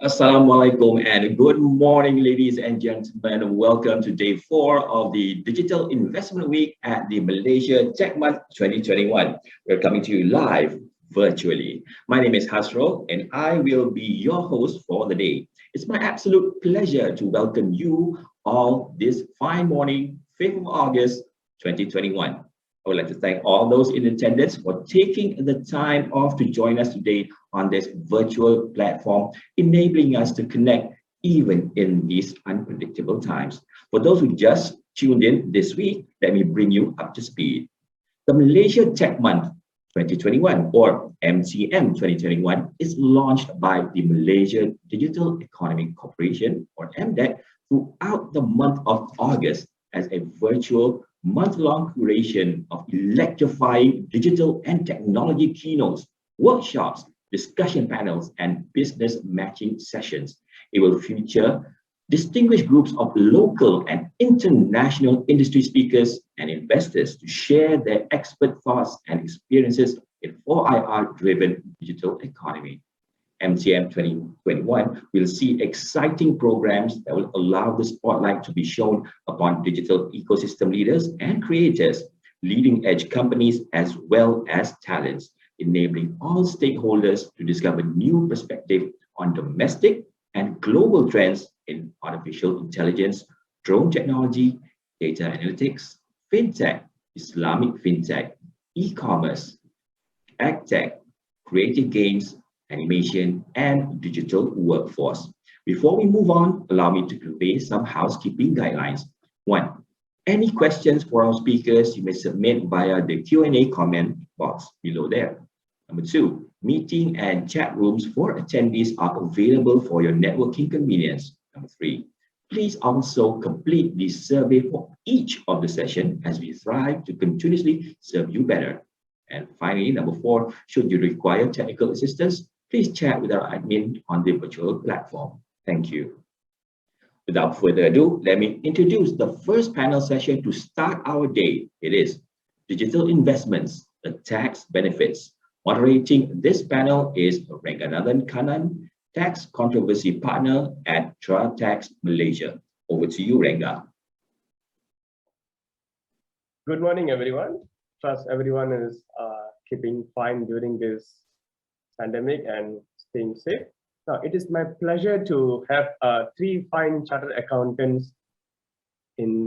Assalamualaikum and good morning, ladies and gentlemen. Welcome to day 4 of the Digital Investment Week at the Malaysia Tech Month 2021. We're coming to you live virtually. My name is Hasro and I will be your host for the day. It's my absolute pleasure to welcome you all this fine morning, 5th of August 2021. I would like to thank all those in attendance for taking the time off to join us today on this virtual platform, enabling us to connect even in these unpredictable times. For those who just tuned in this week, let me bring you up to speed. The Malaysia Tech Month 2021 or MTM 2021 is launched by the Malaysia Digital Economy Corporation or MDEC throughout the month of August as a virtual month-long curation of electrifying digital and technology keynotes, workshops, discussion panels, and business matching sessions. It will feature distinguished groups of local and international industry speakers and investors to share their expert thoughts and experiences in 4IR-driven digital economy. MTM 2021 will see exciting programs that will allow the spotlight to be shown upon digital ecosystem leaders and creators, leading-edge companies, as well as talents, enabling all stakeholders to discover new perspectives on domestic and global trends in artificial intelligence, drone technology, data analytics, fintech, Islamic fintech, e-commerce, agtech, creative games, animation, and digital workforce. Before we move on, allow me to convey some housekeeping guidelines. 1. Any questions for our speakers, you may submit via the Q&A comment box below there. Number 2, meeting and chat rooms for attendees are available for your networking convenience. Number 3, please also complete the survey for each of the session as we strive to continuously serve you better. And finally, number 4, should you require technical assistance, please chat with our admin on the virtual platform. Thank you. Without further ado, let me introduce the first panel session to start our day. It is Digital Investments, the Tax Benefits. Moderating this panel is Renganathan Kannan, Tax Controversy Partner at TraTax Malaysia. Over to you, Renga. Good morning, everyone. Trust everyone is keeping fine during this pandemic and staying safe. Now, it is my pleasure to have 3 fine chartered accountants in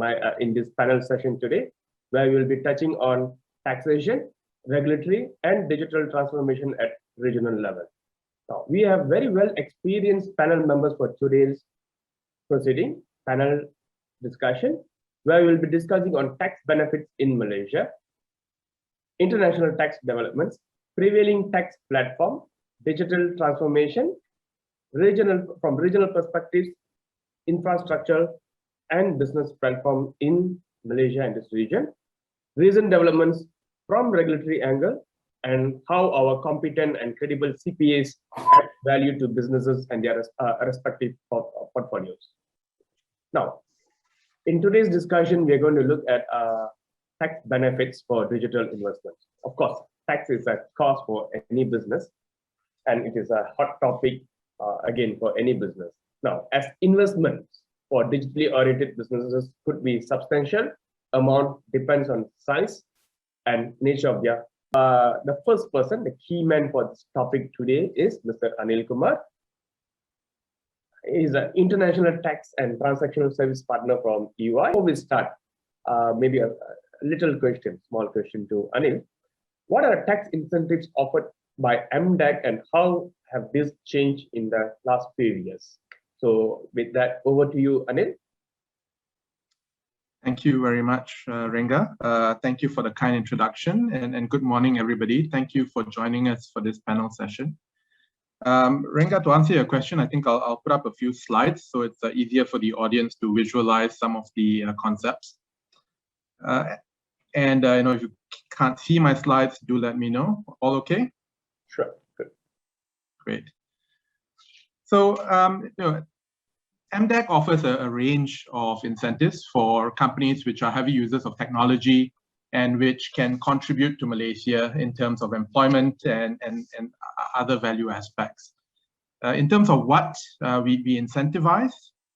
this panel session today, where we will be touching on taxation, regulatory, and digital transformation at regional level. Now, we have very well experienced panel members for today's proceeding panel discussion, where we will be discussing on tax benefits in Malaysia, international tax developments, prevailing tax platform, digital transformation, from regional perspectives, infrastructure and business platform in Malaysia and this region, recent developments from regulatory angle, and how our competent and credible CPAs add value to businesses and their respective portfolios. Now, in today's discussion, we are going to look at tax benefits for digital investments. Of course, tax is a cost for any business, and it is a hot topic again for any business. Now, as investments for digitally oriented businesses could be substantial, amount depends on size and nature of their. The first person, the key man for this topic today is Mr. Anil Kumar. He is an international tax and transactional service partner from EY. Before we start, maybe a little question, small question to Anil. What are the tax incentives offered by MDEC and how have this changed in the last few years? So with that, over to you, Anil. Thank you very much, Renga. Thank you for the kind introduction and good morning, everybody. Thank you for joining us for this panel session. Renga, to answer your question, I think I'll put up a few slides so it's easier for the audience to visualize some of the concepts. And if you can't see my slides, do let me know. All okay? Sure. Good. Great. So, MDEC offers a range of incentives for companies which are heavy users of technology and which can contribute to Malaysia in terms of employment and other value aspects. In terms of what we incentivize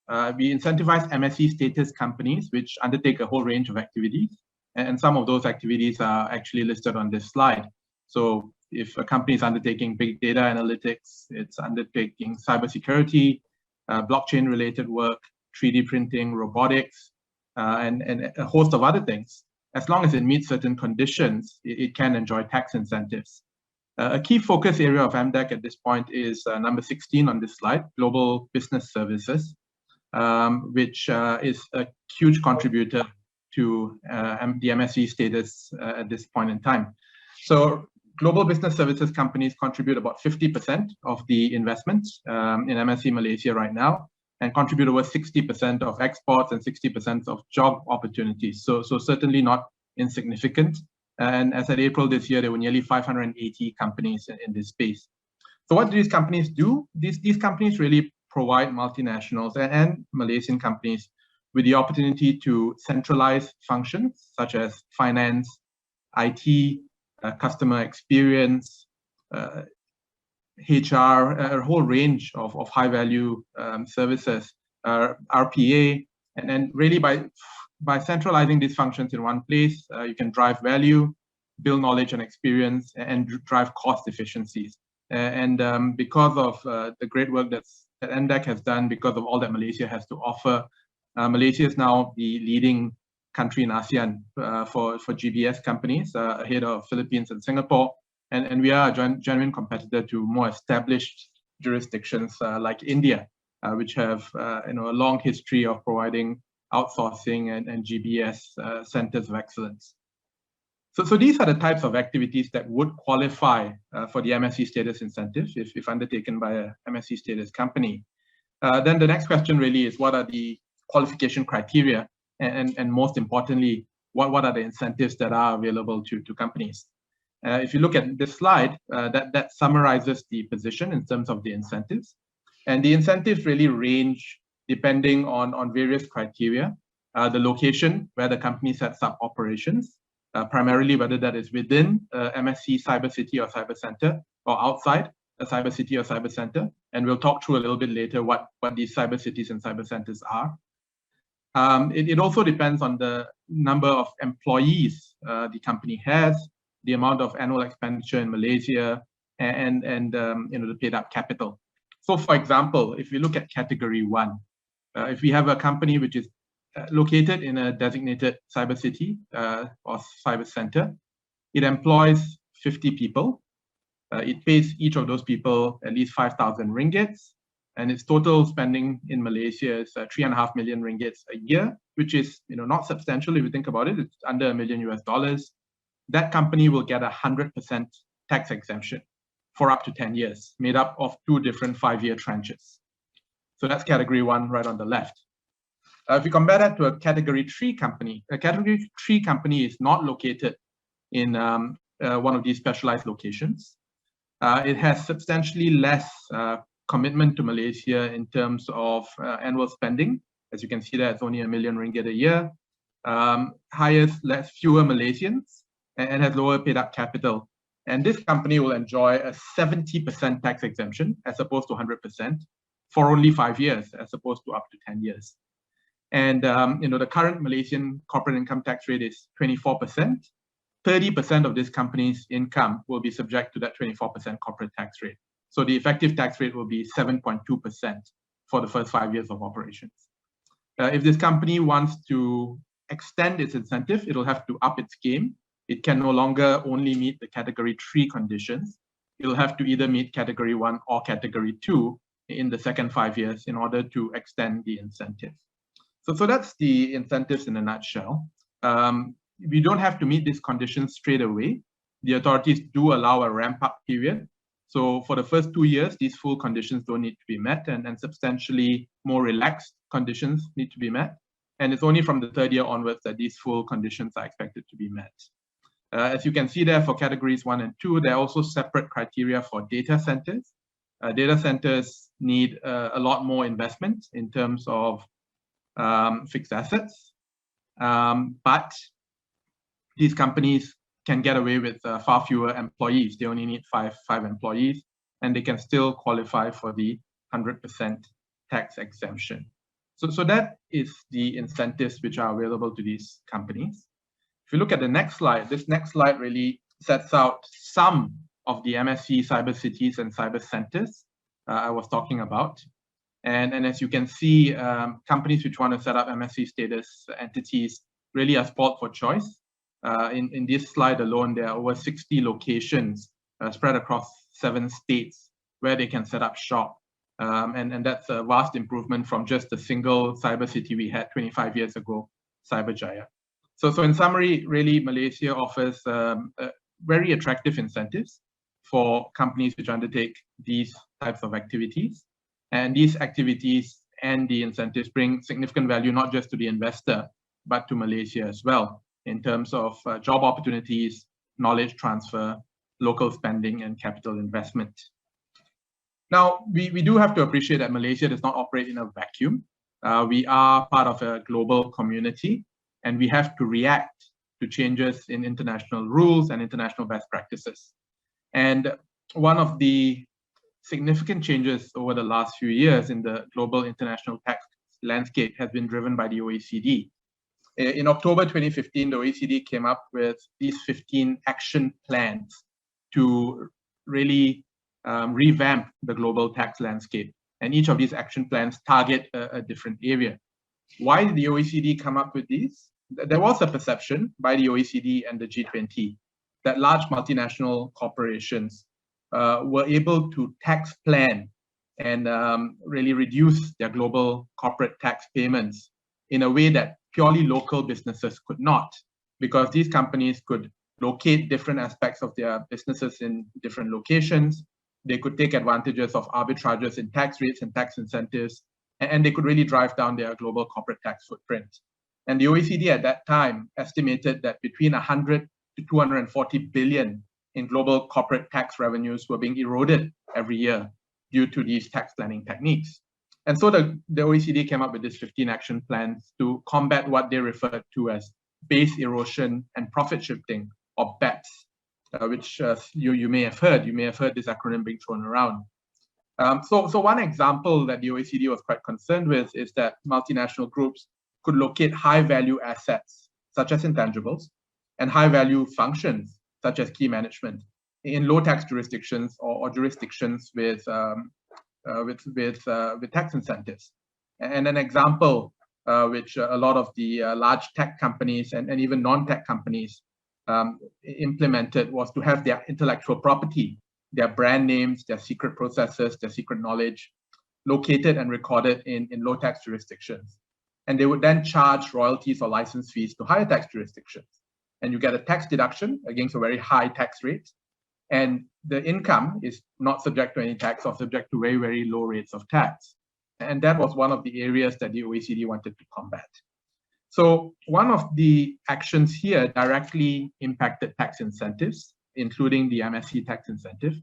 MSC status companies which undertake a whole range of activities, and some of those activities are actually listed on this slide. So if a company is undertaking big data analytics, it's undertaking cybersecurity, blockchain related work, 3D printing, robotics, and a host of other things, as long as it meets certain conditions, it can enjoy tax incentives. A key focus area of MDEC at this point is number 16 on this slide, global business services, which is a huge contributor to the MSC status at this point in time. So global business services companies contribute about 50% of the investments in MSC Malaysia right now, and contribute over 60% of exports and 60% of job opportunities. So certainly not insignificant. And as at April this year, there were nearly 580 companies in this space. So what do these companies do? These companies really provide multinationals and Malaysian companies with the opportunity to centralize functions such as finance, IT, customer experience, HR, a whole range of high-value services, RPA, and then really by centralizing these functions in one place, you can drive value, build knowledge and experience, and drive cost efficiencies. And because of the great work that MDEC has done, because of all that Malaysia has to offer, Malaysia is now the leading country in ASEAN for GBS companies, ahead of Philippines and Singapore. And we are a genuine competitor to more established jurisdictions like India, which have a long history of providing outsourcing and GBS centers of excellence. So these are the types of activities that would qualify for the MSC status incentive if undertaken by a MSC status company. Then the next question really is, what are the qualification criteria? And most importantly, what are the incentives that are available to companies? If you look at this slide, that summarizes the position in terms of the incentives. And the incentives really range depending on various criteria. The location where the company sets up operations, primarily whether that is within MSC Cyber City or Cyber Center, or outside a Cyber City or Cyber Center. And we'll talk through a little bit later what these Cyber Cities and Cyber Centers are. It also depends on the number of employees the company has, the amount of annual expenditure in Malaysia, and the paid up capital. So for example, if we look at category 1, if we have a company which is located in a designated cyber city or cyber center, it employs 50 people. It pays each of those people at least 5,000 ringgits, and its total spending in Malaysia is 3.5 million ringgits a year, which is not substantial if you think about it. It's under $1 million. That company will get 100% tax exemption for up to 10 years, made up of 2 different 5-year tranches. So that's category 1 right on the left. If you compare that to a category 3 company, a category 3 company is not located in one of these specialized locations. It has substantially less commitment to Malaysia in terms of annual spending. As you can see there, it's only 1 million ringgit a year. Hires fewer Malaysians and has lower paid up capital. And this company will enjoy a 70% tax exemption as opposed to 100% for only 5 years as opposed to up to 10 years. And the current Malaysian corporate income tax rate is 24%. 30% of this company's income will be subject to that 24% corporate tax rate. So the effective tax rate will be 7.2% for the first 5 years of operations. If this company wants to extend its incentive, it'll have to up its game. It can no longer only meet the category 3 conditions. It'll have to either meet category 1 or category 2 in the second 5 years in order to extend the incentive. So that's the incentives in a nutshell. We don't have to meet these conditions straight away. The authorities do allow a ramp-up period. So for the first 2 years, these full conditions don't need to be met, and substantially more relaxed conditions need to be met. And it's only from the 3rd year onwards that these full conditions are expected to be met. As you can see there, for categories 1 and 2, there are also separate criteria for data centers. Data centers need a lot more investment in terms of fixed assets, but these companies can get away with far fewer employees. They only need five employees, and they can still qualify for the 100% tax exemption. So that is the incentives which are available to these companies. If you look at the next slide, this next slide really sets out some of the MSC cyber cities and cyber centers I was talking about. And as you can see, companies which want to set up MSC status entities really are spoiled for choice. In this slide alone, there are over 60 locations spread across 7 states where they can set up shop. And that's a vast improvement from just a single cyber city we had 25 years ago, Cyberjaya. So in summary, really, Malaysia offers very attractive incentives for companies which undertake these types of activities. And these activities and the incentives bring significant value, not just to the investor, but to Malaysia as well, in terms of job opportunities, knowledge transfer, local spending, and capital investment. Now, we do have to appreciate that Malaysia does not operate in a vacuum. We are part of a global community, and we have to react to changes in international rules and international best practices. And one of the significant changes over the last few years in the global international tax landscape has been driven by the OECD. In October 2015, the OECD came up with these 15 action plans to really revamp the global tax landscape. And each of these action plans target a different area. Why did the OECD come up with these? There was a perception by the OECD and the G20 that large multinational corporations were able to tax plan and really reduce their global corporate tax payments in a way that purely local businesses could not, because these companies could locate different aspects of their businesses in different locations. They could take advantages of arbitrages in tax rates and tax incentives, and they could really drive down their global corporate tax footprint. And the OECD at that time estimated that between 100 to 240 billion in global corporate tax revenues were being eroded every year due to these tax planning techniques. And so the OECD came up with these 15 action plans to combat what they referred to as base erosion and profit shifting, or BEPS, which you may have heard. You may have heard this acronym being thrown around. So one example that the OECD was quite concerned with is that multinational groups could locate high-value assets, such as intangibles, and high-value functions, such as key management, in low-tax jurisdictions or jurisdictions with tax incentives. And an example which a lot of the large tech companies and even non-tech companies implemented was to have their intellectual property, their brand names, their secret processes, their secret knowledge located and recorded in low-tax jurisdictions. And they would then charge royalties or license fees to higher tax jurisdictions. And you get a tax deduction against a very high tax rate. And the income is not subject to any tax or subject to very, very low rates of tax. And that was one of the areas that the OECD wanted to combat. So one of the actions here directly impacted tax incentives, including the MSC tax incentive.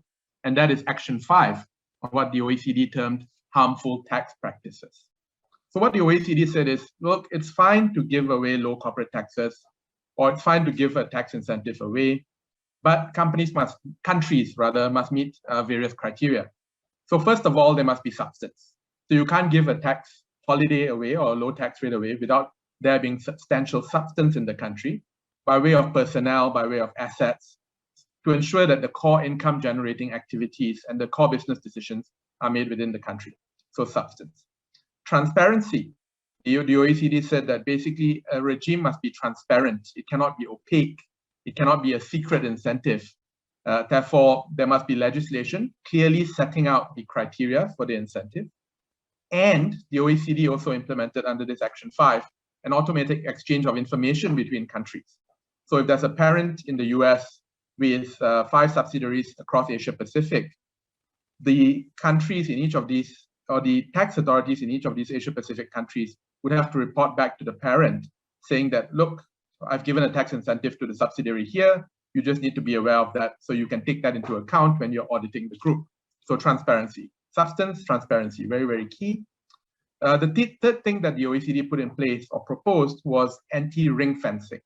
And that is Action 5, of what the OECD termed harmful tax practices. So what the OECD said is, look, it's fine to give away low corporate taxes, or it's fine to give a tax incentive away, but countries must meet various criteria. So first of all, there must be substance. So you can't give a tax holiday away or a low tax rate away without there being substantial substance in the country by way of personnel, by way of assets, to ensure that the core income generating activities and the core business decisions are made within the country. So substance. Transparency. The OECD said that basically a regime must be transparent. It cannot be opaque. It cannot be a secret incentive. Therefore, there must be legislation clearly setting out the criteria for the incentive. And the OECD also implemented under this Action 5 an automatic exchange of information between countries. So if there's a parent in the US with 5 subsidiaries across Asia Pacific, the countries in each of these, or the tax authorities in each of these Asia Pacific countries, would have to report back to the parent saying that, look, I've given a tax incentive to the subsidiary here. You just need to be aware of that so you can take that into account when you're auditing the group. So transparency, substance, transparency, very, very key. The third thing that the OECD put in place or proposed was anti-ring fencing.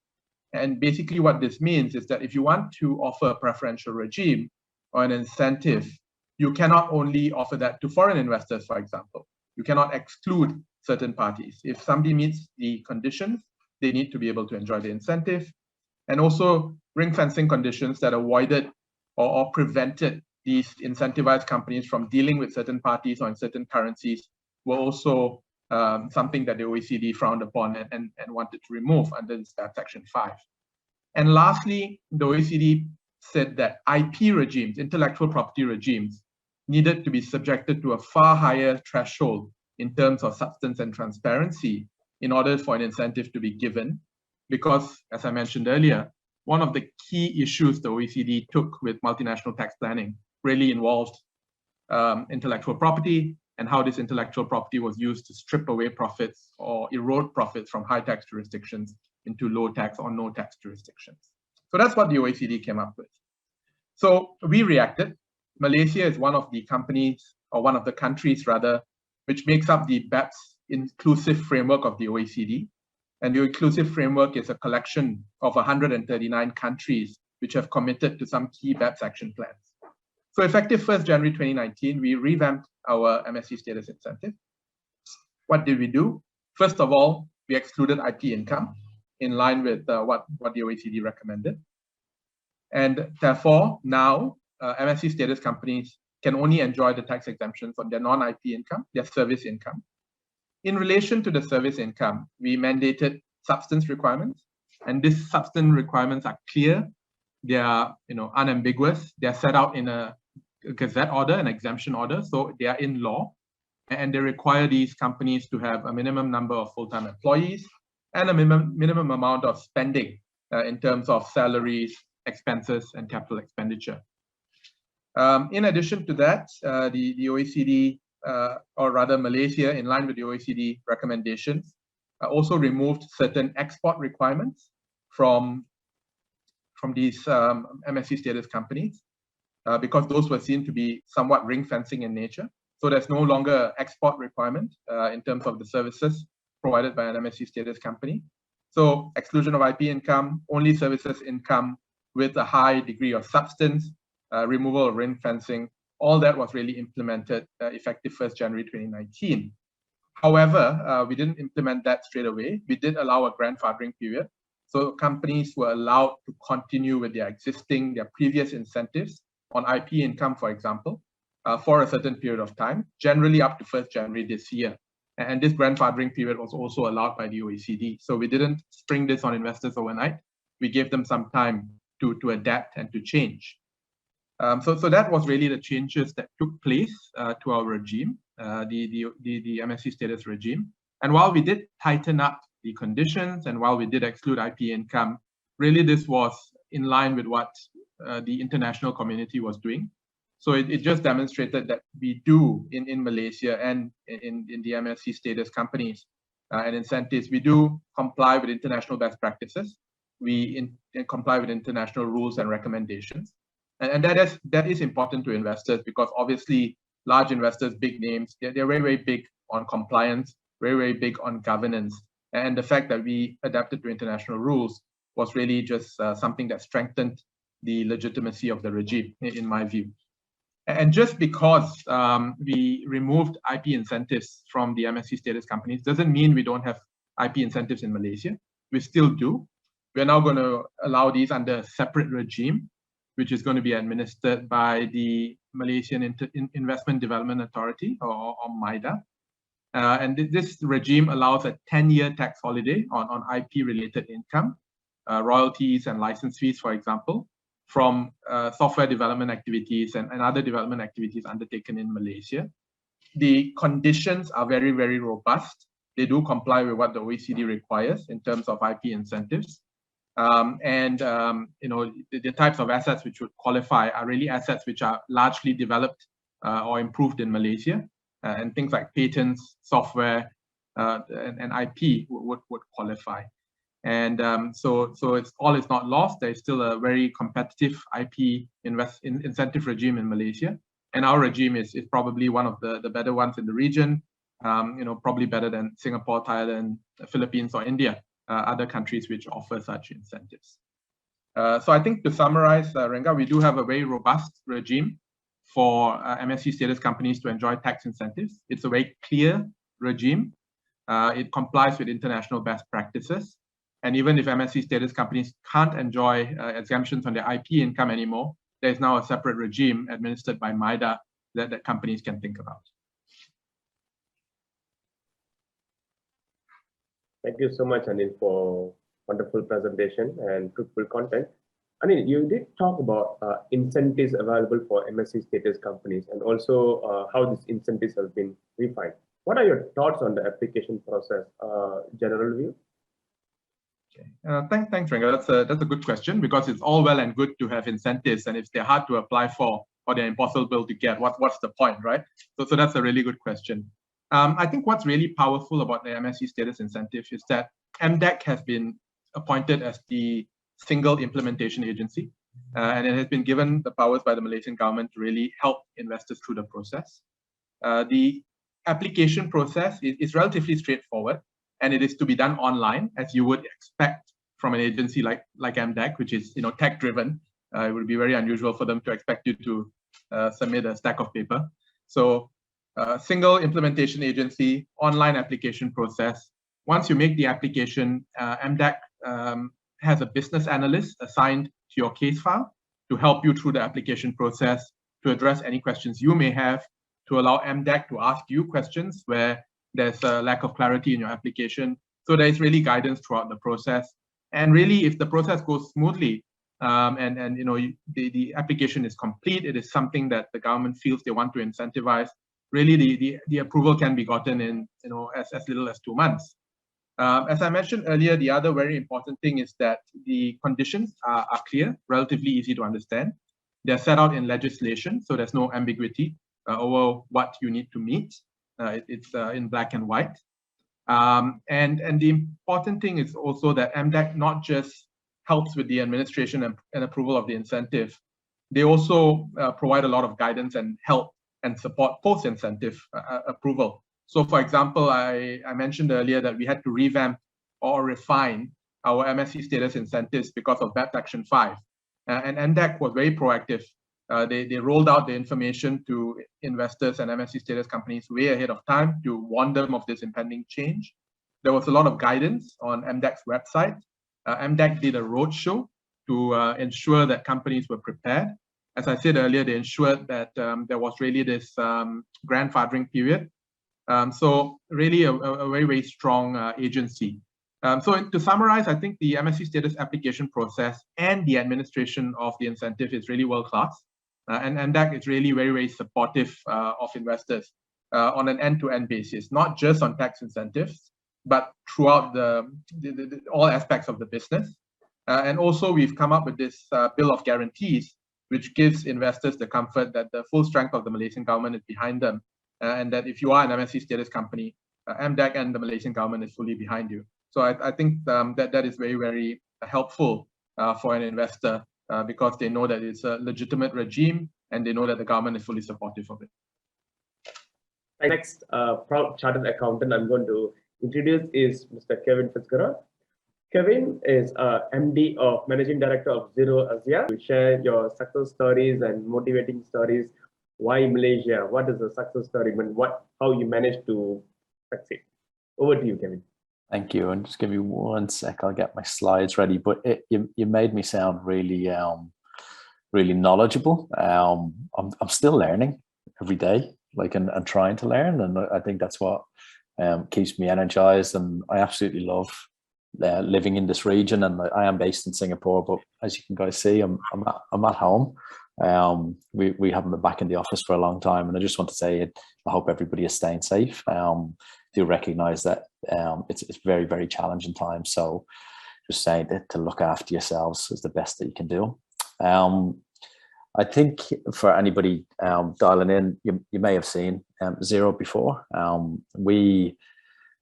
And basically what this means is that if you want to offer a preferential regime or an incentive you cannot only offer that to foreign investors, for example. You cannot exclude certain parties. If somebody meets the conditions, they need to be able to enjoy the incentive. And also ring fencing conditions that avoided or prevented these incentivized companies from dealing with certain parties or in certain currencies were also something that the OECD frowned upon and wanted to remove under this Section 5. And lastly, the OECD said that IP regimes, intellectual property regimes, needed to be subjected to a far higher threshold in terms of substance and transparency in order for an incentive to be given. Because, as I mentioned earlier, one of the key issues the OECD took with multinational tax planning really involved intellectual property and how this intellectual property was used to strip away profits or erode profits from high tax jurisdictions into low tax or no tax jurisdictions. So that's what the OECD came up with. So we reacted. Malaysia is one of the companies, or one of the countries rather, which makes up the BEPS inclusive framework of the OECD. And the inclusive framework is a collection of 139 countries which have committed to some key BEPS action plans. So effective 1st January 2019, we revamped our MSC status incentive. What did we do? First of all, we excluded IP income in line with what the OECD recommended. And therefore, now MSC status companies can only enjoy the tax exemptions on their non-IP income, their service income. In relation to the service income, we mandated substance requirements, and these substance requirements are clear, they are unambiguous, they are set out in a gazette order, an exemption order, so they are in law, and they require these companies to have a minimum number of full-time employees and a minimum amount of spending in terms of salaries, expenses, and capital expenditure. In addition to that, the OECD, or rather Malaysia, in line with the OECD recommendations, also removed certain export requirements from these MSC status companies because those were seen to be somewhat ring fencing in nature. So there's no longer export requirement in terms of the services provided by an MSC status company. So exclusion of IP income, only services income with a high degree of substance, removal of ring fencing, all that was really implemented effective 1st January 2019. However, we didn't implement that straight away. We did allow a grandfathering period. So companies were allowed to continue with their previous incentives on IP income, for example, for a certain period of time, generally up to 1st January this year. And this grandfathering period was also allowed by the OECD. So we didn't spring this on investors overnight. We gave them some time to adapt and to change. So that was really the changes that took place to our regime, the MSC status regime. And while we did tighten up the conditions and while we did exclude IP income, really this was in line with what the international community was doing. So it just demonstrated that we do in Malaysia and in the MSC status companies and incentives, we do comply with international best practices. We comply with international rules and recommendations. And that is important to investors because obviously large investors, big names, they're very, very big on compliance, very, very big on governance. And the fact that we adapted to international rules was really just something that strengthened the legitimacy of the regime, in my view. And just because we removed IP incentives from the MSC status companies doesn't mean we don't have IP incentives in Malaysia. We still do. We're now going to allow these under a separate regime, which is going to be administered by the Malaysian Investment Development Authority, or MIDA. And this regime allows a 10-year tax holiday on IP-related income, royalties and license fees, for example, from software development activities and other development activities undertaken in Malaysia. The conditions are very, very robust. They do comply with what the OECD requires in terms of IP incentives. The types of assets which would qualify are really assets which are largely developed or improved in Malaysia, and things like patents, software, and IP would qualify. And so it's all is not lost. There's still a very competitive IP incentive regime in Malaysia, and our regime is probably one of the better ones in the region. Probably better than Singapore, Thailand, the Philippines, or India. Other countries which offer such incentives. So I think to summarize, Renga, we do have a very robust regime for MSC status companies to enjoy tax incentives. It's a very clear regime. It complies with international best practices. And even if MSC status companies can't enjoy exemptions on their IP income anymore, there's now a separate regime administered by MIDA that companies can think about. Thank you so much, Anil, for wonderful presentation and fruitful content. Anil, you did talk about incentives available for MSC status companies and also how these incentives have been refined. What are your thoughts on the application process, general view? Okay. Thanks, Renga. That's a good question, because it's all well and good to have incentives, and if they're hard to apply for or they're impossible to get, what's the point, right? So that's a really good question. I think what's really powerful about the MSC status incentive is that MDEC has been appointed as the single implementation agency, and it has been given the powers by the Malaysian government to really help investors through the process. The application process is relatively straightforward, and it is to be done online, as you would expect from an agency like MDEC, which is tech driven. It would be very unusual for them to expect you to submit a stack of paper. So single implementation agency, online application process. Once you make the application, MDEC has a business analyst assigned to your case file to help you through the application process, to address any questions you may have, to allow MDEC to ask you questions where there's a lack of clarity in your application. So there's really guidance throughout the process. And really, if the process goes smoothly the application is complete, it is something that the government feels they want to incentivize, really the approval can be gotten in as little as 2 months. As I mentioned earlier, the other very important thing is that the conditions are clear, relatively easy to understand. They're set out in legislation, so there's no ambiguity over what you need to meet. It's in black and white. And the important thing is also that MDEC not just helps with the administration and approval of the incentive, they also provide a lot of guidance and help and support post-incentive approval. So for example, I mentioned earlier that we had to revamp or refine our MSC status incentives because of BEPS Action 5. And MDEC was very proactive. They rolled out the information to investors and MSC status companies way ahead of time to warn them of this impending change. There was a lot of guidance on MDEC's website. MDEC did a roadshow to ensure that companies were prepared. As I said earlier, they ensured that there was really this grandfathering period. So really a very, very strong agency. So to summarize, I think the MSC status application process and the administration of the incentive is really world-class. And MDEC is really very, very supportive of investors on an end-to-end basis, not just on tax incentives, but throughout all aspects of the business. And also we've come up with this bill of guarantees, which gives investors the comfort that the full strength of the Malaysian government is behind them. And that if you are an MSC status company, MDEC and the Malaysian government is fully behind you. So I think that is very, very helpful for an investor because they know that it's a legitimate regime and they know that the government is fully supportive of it. Next, proud chartered accountant I'm going to introduce is Mr. Kevin Fitzgerald. Kevin is MD of Managing Director of Xero Asia. You share your success stories and motivating stories. Why Malaysia? What is the success story? And how you managed to succeed? Over to you, Kevin. Thank you. And just give me 1 sec. I'll get my slides ready. But you made me sound really, really knowledgeable. I'm still learning every day, and trying to learn. And I think that's what keeps me energized. And I absolutely love living in this region. And I am based in Singapore, but as you can guys see, I'm at home. We haven't been back in the office for a long time, and I just want to say I hope everybody is staying safe. Do recognize that it's very, very challenging times, so just saying that to look after yourselves is the best that you can do. I think for anybody dialing in, you may have seen Xero before. We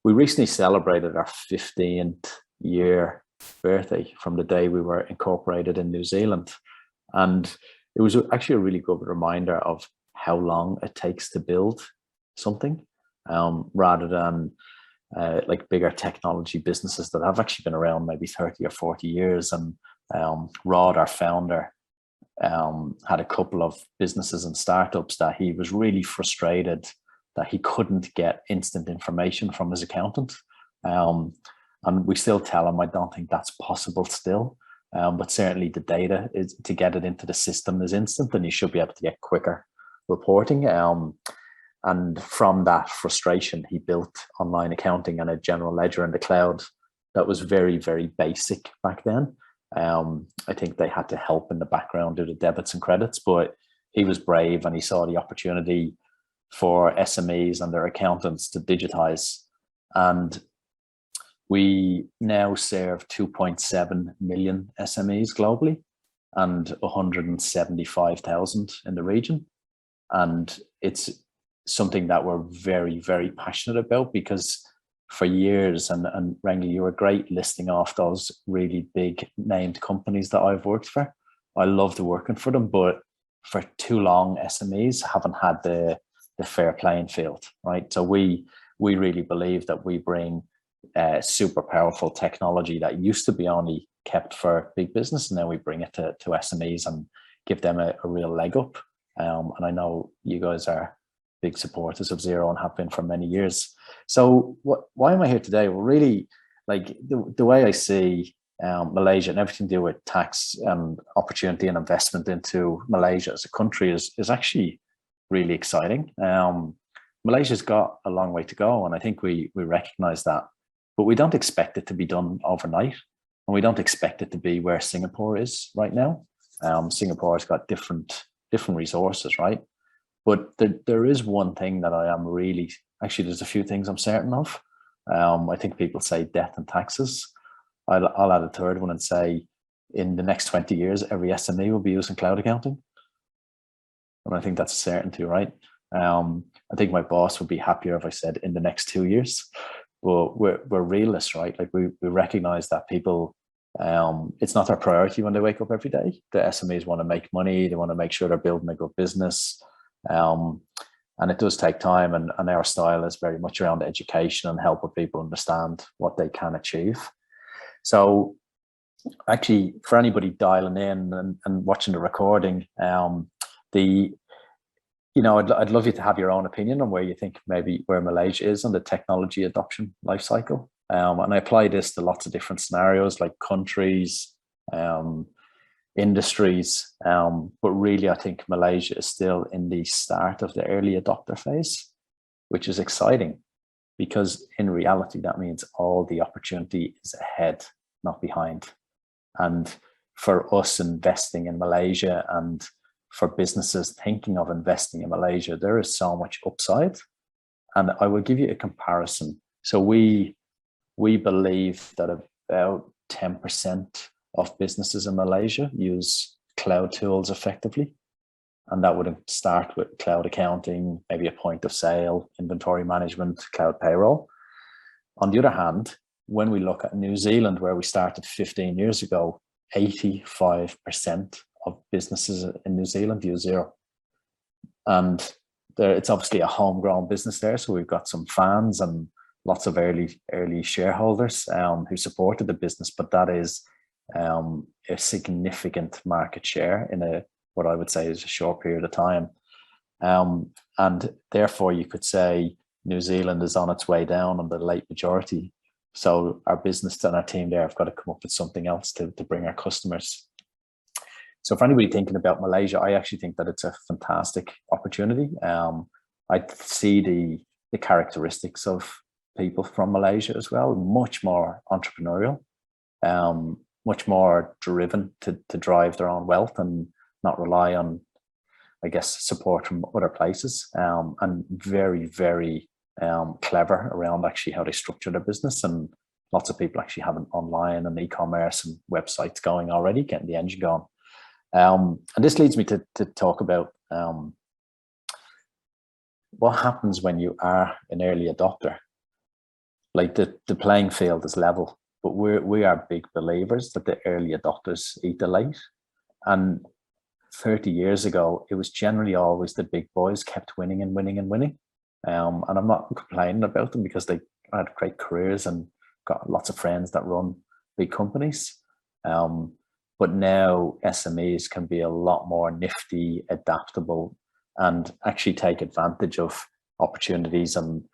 recently celebrated our 15th year birthday from the day we were incorporated in New Zealand, and it was actually a really good reminder of how long it takes to build something, rather than like bigger technology businesses that have actually been around maybe 30 or 40 years. And Rod, our founder, had a couple of businesses and startups that he was really frustrated that he couldn't get instant information from his accountant. And we still tell him, I don't think that's possible still. But certainly the data is to get it into the system is instant, and you should be able to get quicker reporting. And from that frustration, he built online accounting and a general ledger in the cloud that was very, very basic back then. I think they had to help in the background do the debits and credits, but he was brave and he saw the opportunity for SMEs and their accountants to digitize. And we now serve 2.7 million SMEs globally and 175,000 in the region. And it's something that we're very, very passionate about, because for years, and Rengi, you were great listing off those really big named companies that I've worked for. I loved working for them, but for too long, SMEs haven't had the fair playing field, right? So we really believe that we bring super powerful technology that used to be only kept for big business, and now we bring it to SMEs and give them a real leg up. And I know you guys are big supporters of Xero and have been for many years. So why am I here today? Well, really, like the way I see Malaysia and everything to do with tax and opportunity and investment into Malaysia as a country is actually really exciting. Malaysia's got a long way to go, and I think we recognize that, but we don't expect it to be done overnight, and we don't expect it to be where Singapore is right now. Singapore has got different resources, right? But there is one thing that I am really, actually there's a few things I'm certain of. I think people say death and taxes. I'll add a third one and say in the next 20 years, every SME will be using cloud accounting. And I think that's a certainty, right? I think my boss would be happier if I said in the next 2 years, but we're realists, right? Like we recognize that people, it's not their priority when they wake up every day. The SMEs want to make money. They want to make sure they're building a good business. And it does take time, and our style is very much around education and helping people understand what they can achieve. So actually, for anybody dialing in and watching the recording, I'd love you to have your own opinion on where you think maybe where Malaysia is on the technology adoption life cycle. And I apply this to lots of different scenarios like countries, industries, but really I think Malaysia is still in the start of the early adopter phase, which is exciting because in reality that means all the opportunity is ahead, not behind. And for us investing in Malaysia and for businesses thinking of investing in Malaysia, there is so much upside. And I will give you a comparison. So we believe that about 10% of businesses in Malaysia use cloud tools effectively. And that would start with cloud accounting, maybe a point of sale, inventory management, cloud payroll. On the other hand, when we look at New Zealand, where we started 15 years ago, 85% of businesses in New Zealand use Xero. And it's obviously a homegrown business there. So we've got some fans and lots of early shareholders who supported the business, but that is a significant market share in what I would say is a short period of time. And therefore you could say New Zealand is on its way down on the late majority. So our business and our team there have got to come up with something else to bring our customers. So for anybody thinking about Malaysia, I actually think that it's a fantastic opportunity. I see the characteristics of people from Malaysia as well, much more entrepreneurial, much more driven to drive their own wealth and not rely on, I guess, support from other places, and very, very clever around actually how they structure their business. And lots of people actually have an online and e-commerce and websites going already, getting the engine going. And this leads me to talk about what happens when you are an early adopter. Like the playing field is level, but we are big believers that the early adopters eat the late. And 30 years ago, it was generally always the big boys kept winning and winning and winning. And I'm not complaining about them because they had great careers and got lots of friends that run big companies. But But now SMEs can be a lot more nifty, adaptable, and actually take advantage of opportunities. And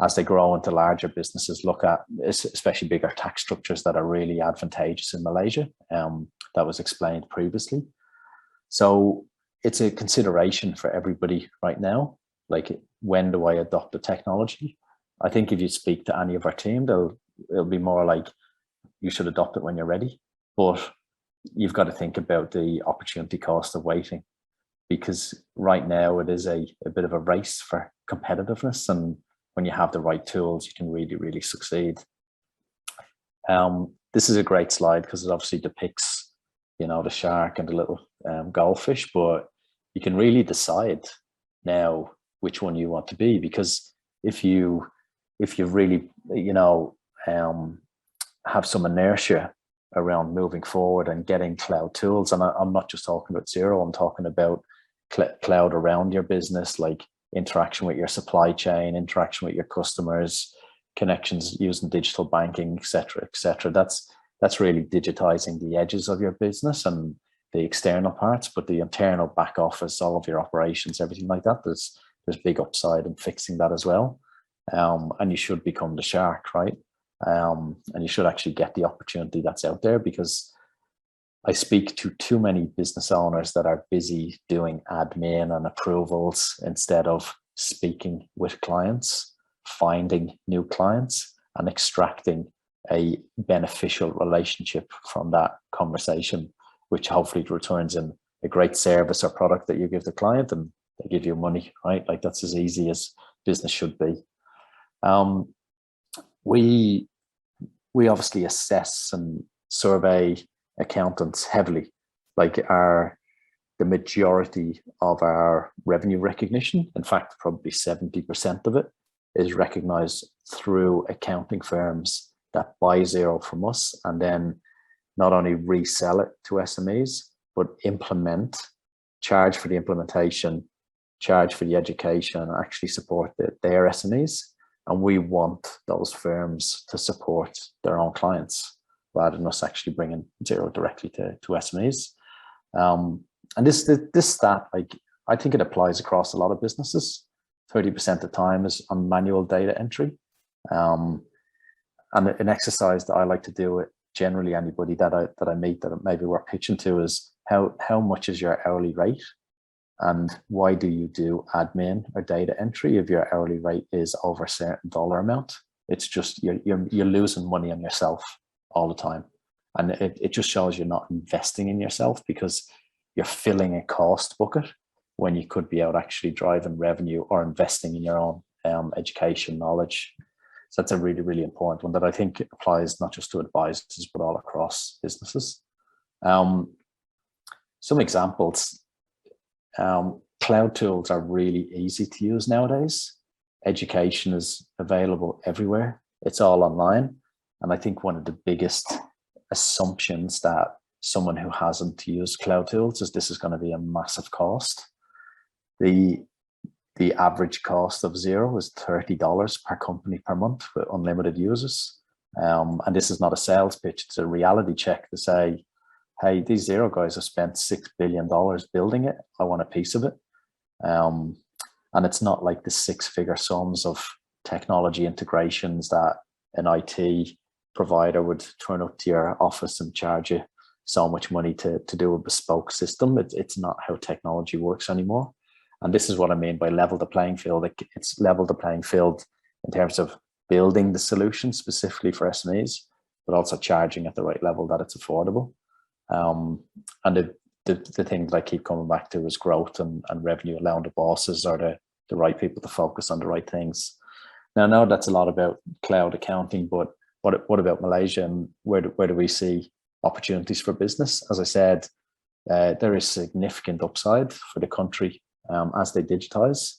as they grow into larger businesses, look at especially bigger tax structures that are really advantageous in Malaysia. That was explained previously. So it's a consideration for everybody right now. Like, when do I adopt the technology? I think if you speak to any of our team, it'll be more like, you should adopt it when you're ready. But you've got to think about the opportunity cost of waiting, because right now it is a bit of a race for competitiveness. And when you have the right tools, you can really, really succeed. This is a great slide because it obviously depicts, the shark and the little goldfish, but you can really decide now which one you want to be, because if you really, have some inertia around moving forward and getting cloud tools, and I'm not just talking about Xero, I'm talking about cloud around your business, like interaction with your supply chain, interaction with your customers, connections using digital banking, etc., etc. That's really digitizing the edges of your business and the external parts, but the internal back office, all of your operations, everything like that, there's big upside in fixing that as well. And you should become the shark, right? And you should actually get the opportunity that's out there, because I speak to too many business owners that are busy doing admin and approvals instead of speaking with clients, finding new clients, and extracting a beneficial relationship from that conversation, which hopefully returns in a great service or product that you give the client, and they give you money, right? Like, that's as easy as business should be. We obviously assess and survey accountants heavily. Like, the majority of our revenue recognition, in fact, probably 70% of it, is recognized through accounting firms that buy Xero from us, and then not only resell it to SMEs, but charge for the implementation, charge for the education, and actually support their SMEs. And we want those firms to support their own clients rather than us actually bringing Xero directly to SMEs. And this stat, like, I think it applies across a lot of businesses. 30% of the time is on manual data entry. And an exercise that I like to do with generally anybody that I meet that maybe we're pitching to is, how much is your hourly rate? And why do you do admin or data entry if your hourly rate is over a certain dollar amount? It's just, you're losing money on yourself all the time. And it just shows you're not investing in yourself, because you're filling a cost bucket when you could be out actually driving revenue or investing in your own education knowledge. So that's a really, really important one that I think applies not just to advisors, but all across businesses. Some examples. Cloud tools are really easy to use nowadays. Education is available everywhere. It's all online. And I think one of the biggest assumptions that someone who hasn't used cloud tools is this is going to be a massive cost. The average cost of Xero is $30 per company per month with unlimited users. And this is not a sales pitch, it's a reality check to say, hey, these Xero guys have spent $6 billion building it. I want a piece of it. And it's not like the 6-figure sums of technology integrations that an IT provider would turn up to your office and charge you so much money to do a bespoke system. It's not how technology works anymore. And this is what I mean by level the playing field. It's level the playing field in terms of building the solution specifically for SMEs, but also charging at the right level that it's affordable. And the thing that I keep coming back to is growth and revenue, allowing the bosses or the right people to focus on the right things. Now, I know that's a lot about cloud accounting, but what about Malaysia, and where do we see opportunities for business? As I said, there is significant upside for the country as they digitize.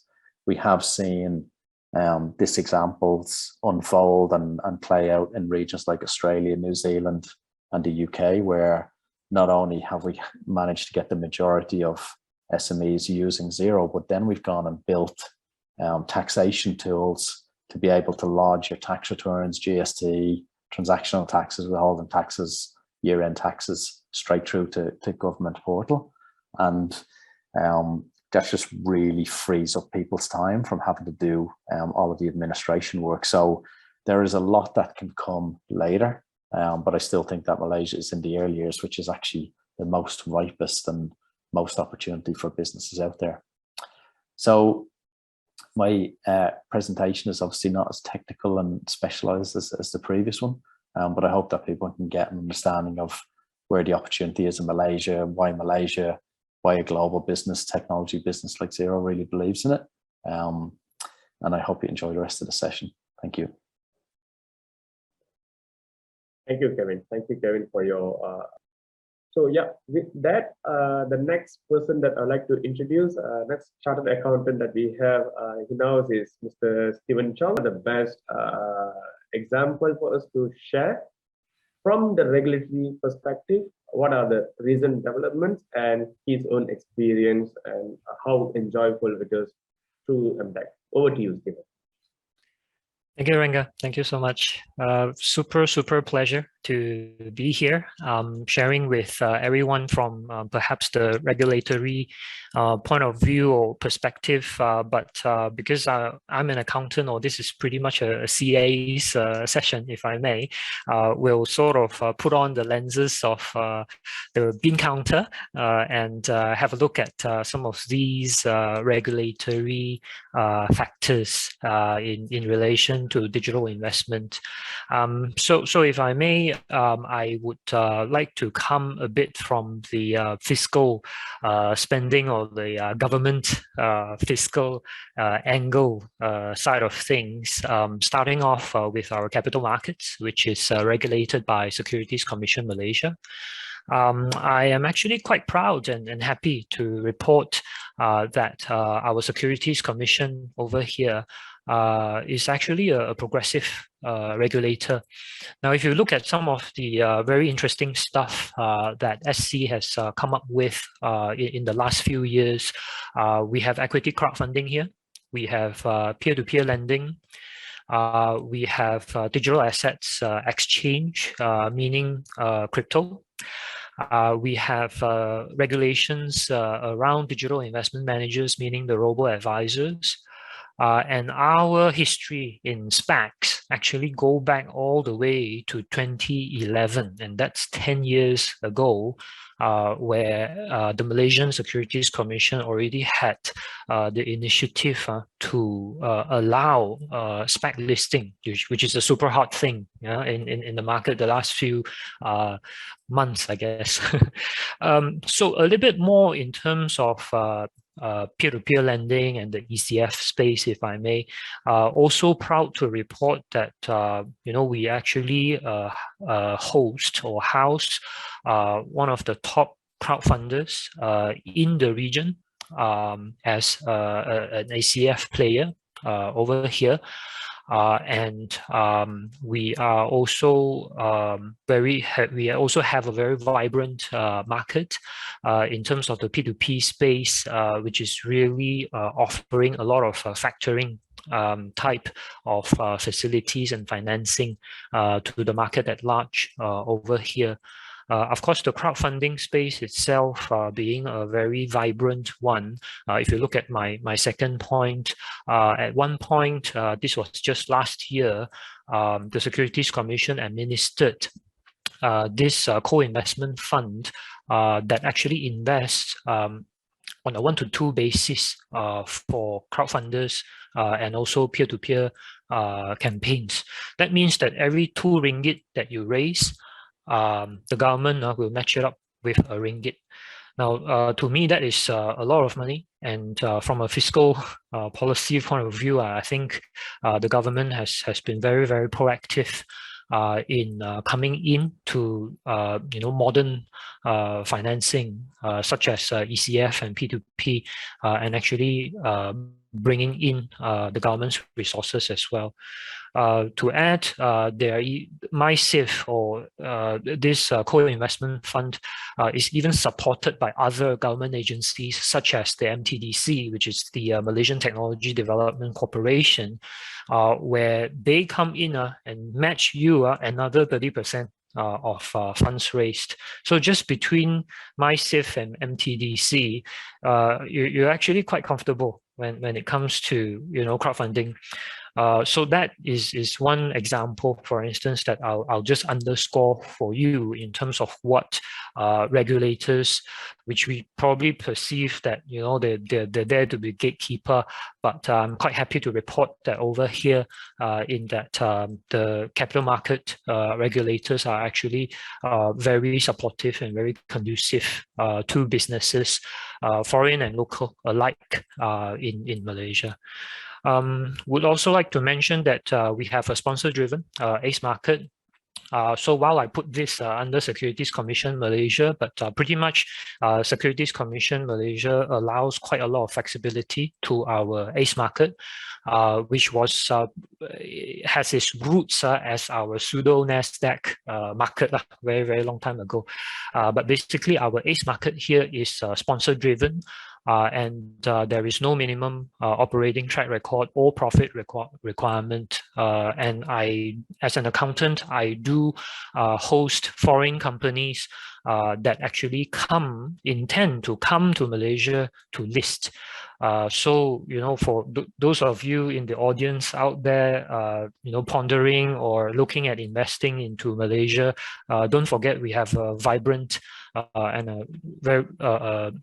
We have seen these examples unfold and play out in regions like Australia, New Zealand, and the UK, where not only have we managed to get the majority of SMEs using Xero, but then we've gone and built taxation tools to be able to lodge your tax returns, GST, transactional taxes, withholding taxes, year-end taxes straight through to government portal. And that just really frees up people's time from having to do all of the administration work. So there is a lot that can come later, but I still think that Malaysia is in the early years, which is actually the most ripest and most opportunity for businesses out there. So my presentation is obviously not as technical and specialized as the previous one, but I hope that people can get an understanding of where the opportunity is in Malaysia, why a global business, technology business like Xero really believes in it. And I hope you enjoy the rest of the session. Thank you. Thank you, Kevin. Thank you, Kevin, for your. So yeah, with that, the next person that I'd like to introduce, next chartered accountant that we have in-house is Mr. Stephen Chong. The best example for us to share from the regulatory perspective, what are the recent developments and his own experience and how enjoyable it is to embed. Over to you, Stephen. Thank you, Renga. Thank you so much. Super pleasure to be here, sharing with everyone from perhaps the regulatory point of view or perspective. But because I'm an accountant, or this is pretty much a CA's session, if I may, we'll sort of put on the lenses of the bean counter and have a look at some of these regulatory factors in relation to digital investment. So if I may, I would like to come a bit from the fiscal spending or the government fiscal angle side of things, starting off with our capital markets, which is regulated by Securities Commission Malaysia. I am actually quite proud and happy to report that our Securities Commission over here is actually a progressive regulator. Now, if you look at some of the very interesting stuff that SC has come up with in the last few years, we have equity crowdfunding here. We have peer-to-peer lending. We have digital assets exchange, meaning crypto. We have regulations around digital investment managers, meaning the robo-advisors. And our history in SPACs actually go back all the way to 2011, and that's 10 years ago, where the Malaysian Securities Commission already had the initiative to allow SPAC listing, which is a super hot thing in the market the last few months, I guess. So a little bit more in terms of peer-to-peer lending and the ECF space, if I may. Also proud to report that we actually host or house one of the top crowdfunders in the region as an ACF player over here. And we are also we also have a very vibrant market in terms of the P2P space, which is really offering a lot of factoring type of facilities and financing to the market at large over here. Of course, the crowdfunding space itself being a very vibrant one. If you look at my second point, at one point, this was just last year, the Securities Commission administered this co-investment fund that actually invests on a 1-to-2 basis for crowdfunders and also peer-to-peer campaigns. That means that every 2 ringgit that you raise, the government will match it up with a ringgit. Now, to me, that is a lot of money. And from a fiscal policy point of view, I think the government has been very, very proactive in coming into modern financing such as ECF and P2P, and actually bringing in the government's resources as well. To add, MySIF, or this co-investment fund, is even supported by other government agencies such as the MTDC, which is the Malaysian Technology Development Corporation, where they come in and match you another 30%. of funds raised. So just between MySIF and MTDC, you're actually quite comfortable when it comes to crowdfunding. So that is one example, for instance, that I'll just underscore for you in terms of what regulators, which we probably perceive that they're there to be gatekeeper, but I'm quite happy to report that over here in that the capital market regulators are actually very supportive and very conducive to businesses, foreign and local alike, in Malaysia. Would also like to mention that we have a sponsor-driven ACE market. So while I put this under Securities Commission Malaysia, but pretty much Securities Commission Malaysia allows quite a lot of flexibility to our ACE market, which was has its roots as our pseudo Nasdaq market very, very long time ago. But basically our ACE market here is sponsor-driven. And there is no minimum operating track record or profit requirement. And as an accountant, I do host foreign companies that actually intend to come to Malaysia to list. So, for those of you in the audience out there, pondering or looking at investing into Malaysia, don't forget we have a vibrant and a very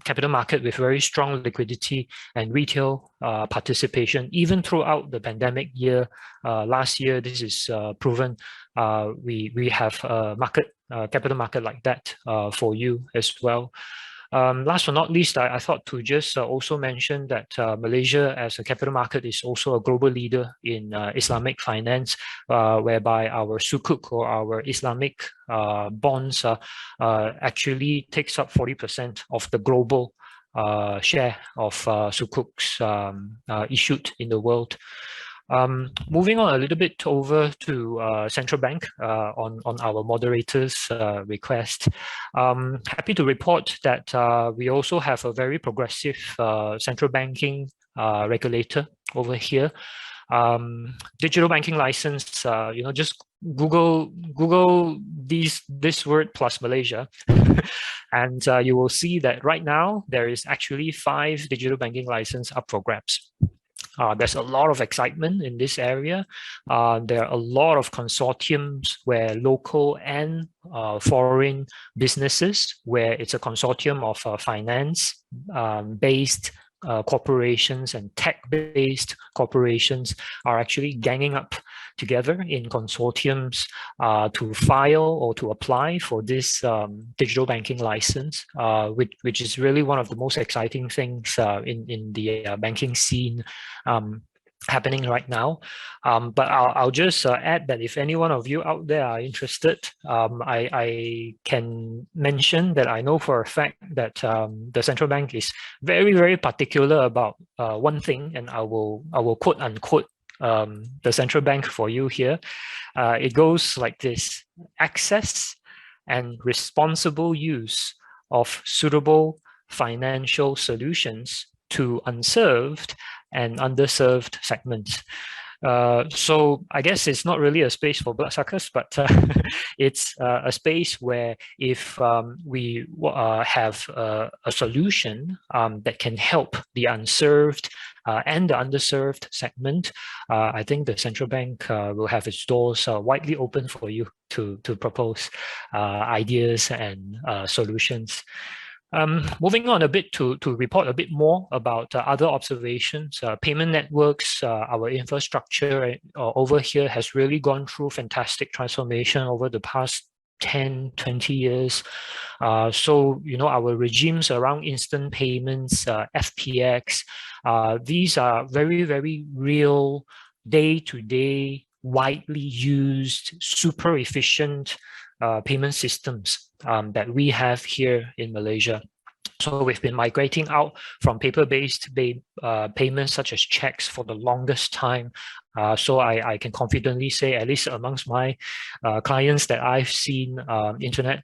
capital market with very strong liquidity and retail participation. Even throughout the pandemic year, last year, this is proven. We have a capital market like that for you as well. Last but not least, I thought to just also mention that Malaysia as a capital market is also a global leader in Islamic finance, whereby our sukuk or our Islamic bonds actually takes up 40% of the global share of sukuks issued in the world. Moving on a little bit over to central bank on our moderator's request. Happy to report that we also have a very progressive central banking regulator over here. Digital banking license, just Google this word plus Malaysia, and you will see that right now there is actually 5 digital banking license up for grabs. There's a lot of excitement in this area. There are a lot of consortiums where local and foreign businesses, where it's a consortium of finance-based corporations and tech-based corporations are actually ganging up together in consortiums to file or to apply for this digital banking license, which is really one of the most exciting things in the banking scene happening right now. But I'll just add that if any one of you out there are interested, I can mention that I know for a fact that the central bank is very, very particular about one thing, and I will quote unquote the central bank for you here. It goes like this: access and responsible use of suitable financial solutions to unserved and underserved segments. So I guess it's not really a space for bloodsuckers, but it's a space where if we have a solution that can help the unserved and the underserved segment, I think the central bank will have its doors widely open for you to propose ideas and solutions. Moving on a bit to report a bit more about other observations. Payment networks, our infrastructure over here has really gone through fantastic transformation over the past 10, 20 years. So, our regimes around instant payments, FPX, these are very, very real, day-to-day, widely used, super efficient payment systems that we have here in Malaysia. So we've been migrating out from paper-based payments such as checks for the longest time. So I can confidently say, at least amongst my clients that I've seen, internet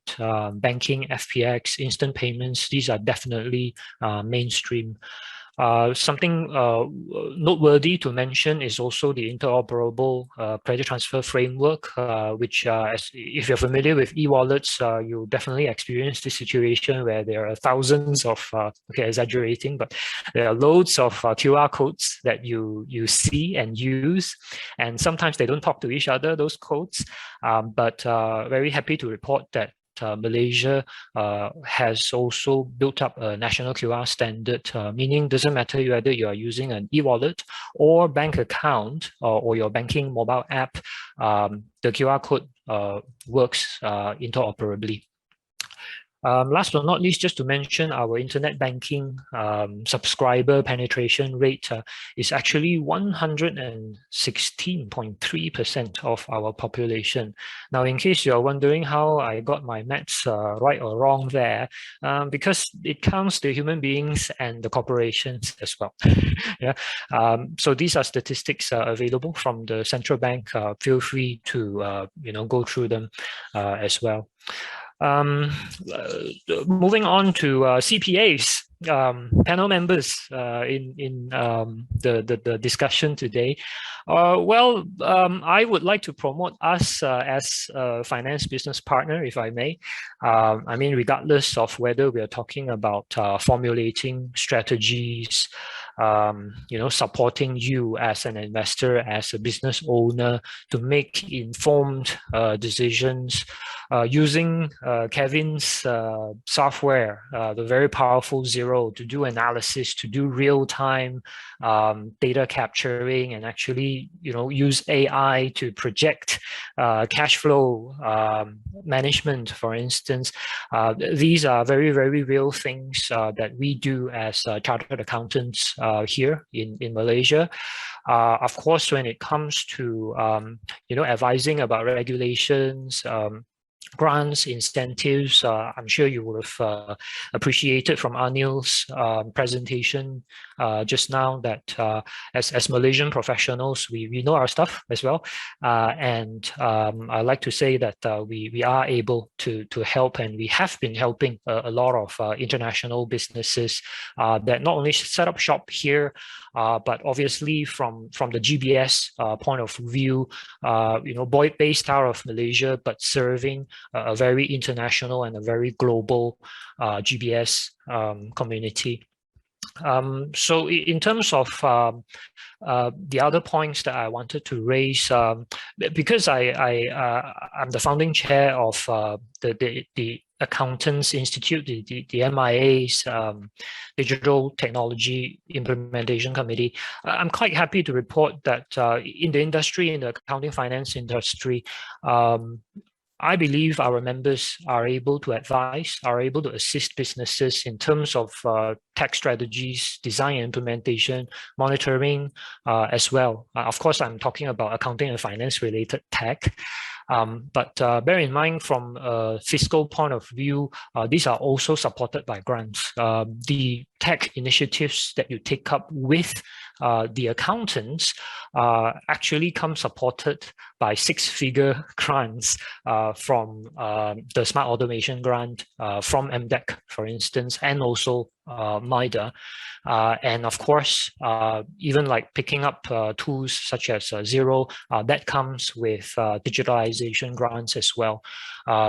banking, FPX, instant payments, these are definitely mainstream. Something noteworthy to mention is also the interoperable credit transfer framework, which, if you're familiar with e-wallets, you definitely experience this situation where there are thousands of, okay, exaggerating, but there are loads of QR codes that you see and use, and sometimes they don't talk to each other, those codes, but very happy to report that Malaysia has also built up a national QR standard, meaning doesn't matter whether you are using an e-wallet or bank account or your banking mobile app, the QR code works interoperably. Last but not least, just to mention our internet banking subscriber penetration rate is actually 116.3% of our population. Now, in case you're wondering how I got my maths right or wrong there, because it counts the human beings and the corporations as well. Yeah. So these are statistics available from the central bank. Feel free to go through them as well. Moving on to CPAs, panel members in the discussion today. I would like to promote us as a finance business partner, if I may. I mean, regardless of whether we are talking about formulating strategies, supporting you as an investor, as a business owner, to make informed decisions, using Kevin's software, the very powerful Xero, to do analysis, to do real-time data capturing, and actually, use AI to project cash flow management, for instance. These are very, very real things that we do as chartered accountants here in Malaysia. Of course, when it comes to advising about regulations, grants, incentives, I'm sure you would have appreciated from Anil's presentation just now that as Malaysian professionals, we know our stuff as well. And I like to say that we are able to help, and we have been helping a lot of international businesses that not only set up shop here, but obviously from the GBS point of view, based out of Malaysia, but serving a very international and a very global GBS community. So in terms of the other points that I wanted to raise, because I'm the founding chair of the Accountants Institute, the MIA's Digital Technology Implementation Committee, I'm quite happy to report that in the industry, in the accounting finance industry, I believe our members are able to advise, are able to assist businesses in terms of tech strategies, design and implementation, monitoring as well. Of course, I'm talking about accounting and finance related tech. But bear in mind, from a fiscal point of view, these are also supported by grants. The tech initiatives that you take up with the accountants actually come supported by six-figure grants from the Smart Automation Grant, from MDEC, for instance, and also MIDA. And of course, even like picking up tools such as Xero, that comes with digitalization grants as well.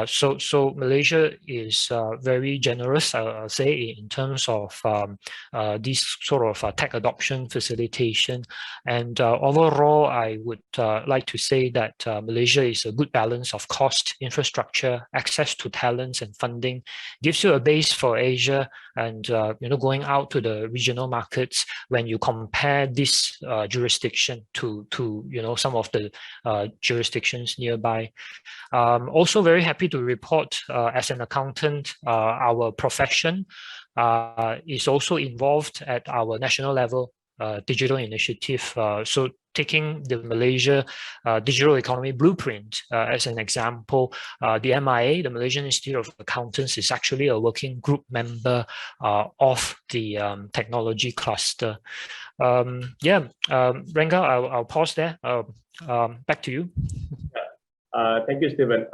So Malaysia is very generous, I'll say, in terms of these sort of tech adoption facilitation. And overall, I would like to say that Malaysia is a good balance of cost, infrastructure, access to talents and funding, gives you a base for Asia, and going out to the regional markets when you compare this jurisdiction to some of the jurisdictions nearby. Also very happy to report, as an accountant, our profession is also involved at our national level digital initiative. So taking the Malaysia digital economy blueprint as an example, the MIA, the Malaysian Institute of Accountants, is actually a working group member of the technology cluster. Renga, I'll pause there. Back to you. Thank you, Stephen.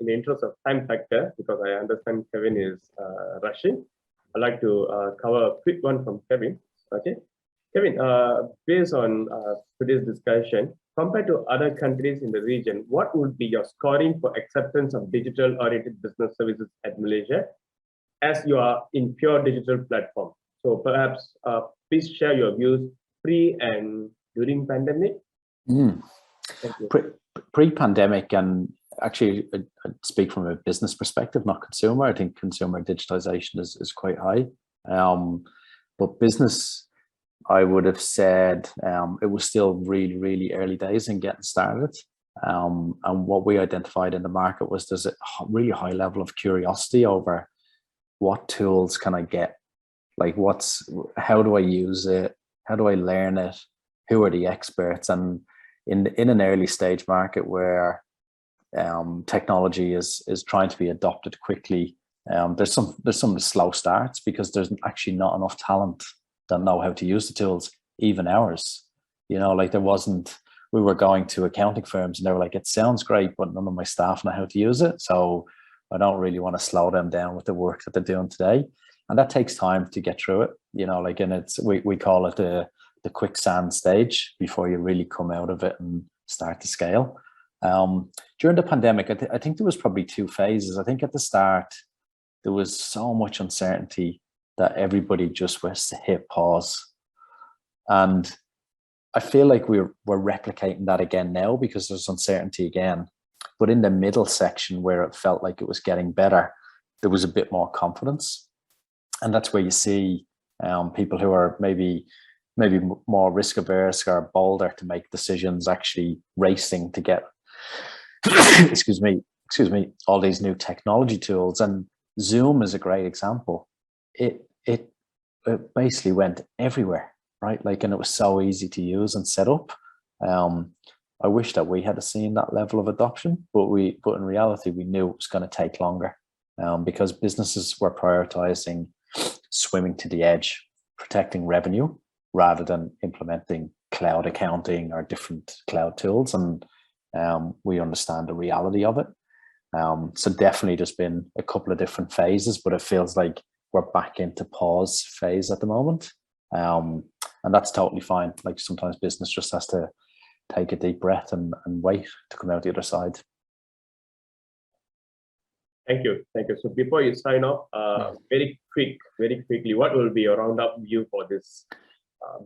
In the interest of time factor, because I understand Kevin is rushing, I'd like to cover a quick one from Kevin. Okay, Kevin, based on today's discussion, compared to other countries in the region, what would be your scoring for acceptance of digital-oriented business services at Malaysia, as you are in pure digital platform? So perhaps please share your views pre and during pandemic. Thank you. Pre-pandemic, and actually I'd speak from a business perspective, not consumer. I think consumer digitization is quite high. But business, I would have said it was still really, really early days in getting started. And what we identified in the market was there's a really high level of curiosity over what tools can I get? Like how do I use it? How do I learn it? Who are the experts? And in an early stage market where technology is trying to be adopted quickly, there's some slow starts because there's actually not enough talent that know how to use the tools, even ours. Like we were going to accounting firms and they were like, it sounds great, but none of my staff know how to use it. So I don't really want to slow them down with the work that they're doing today. And that takes time to get through it, and we call it the quicksand stage before you really come out of it and start to scale. During the pandemic, I think there was probably two phases. I think at the start, there was so much uncertainty that everybody just was to hit pause. And I feel like we're replicating that again now because there's uncertainty again. But in the middle section where it felt like it was getting better, there was a bit more confidence. And that's where you see people who are maybe more risk averse or bolder to make decisions actually racing to get, excuse me, all these new technology tools. And Zoom is a great example. It basically went everywhere, right? And it was so easy to use and set up. I wish that we had seen that level of adoption, but in reality, we knew it was going to take longer because businesses were prioritizing swimming to the edge, protecting revenue rather than implementing cloud accounting or different cloud tools. And we understand the reality of it. So definitely there's been a couple of different phases, but it feels like we're back into pause phase at the moment. And that's totally fine. Like sometimes business just has to take a deep breath and wait to come out the other side. Thank you. So before you sign off, very quickly, what will be your roundup view for this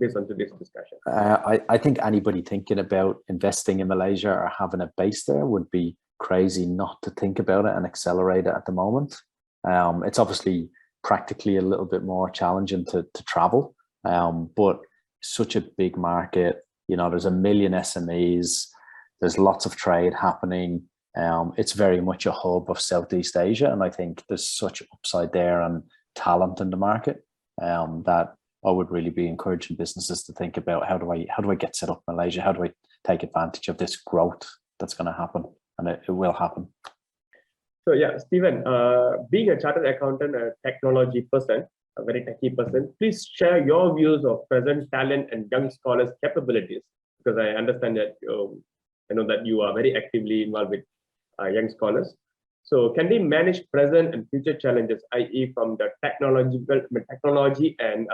based on today's discussion? I think anybody thinking about investing in Malaysia or having a base there would be crazy not to think about it and accelerate it at the moment. It's obviously practically a little bit more challenging to travel, but such a big market. There's 1 million SMEs. There's lots of trade happening. It's very much a hub of Southeast Asia, and I think there's such upside there and talent in the market that I would really be encouraging businesses to think about how do I get set up in Malaysia? How do I take advantage of this growth that's going to happen? And it will happen. So yeah, Stephen, being a chartered accountant, a technology person, a very techy person, please share your views of present talent and young scholars' capabilities, because I understand that I know that you are very actively involved with young scholars. So can they manage present and future challenges, i.e. from the technology and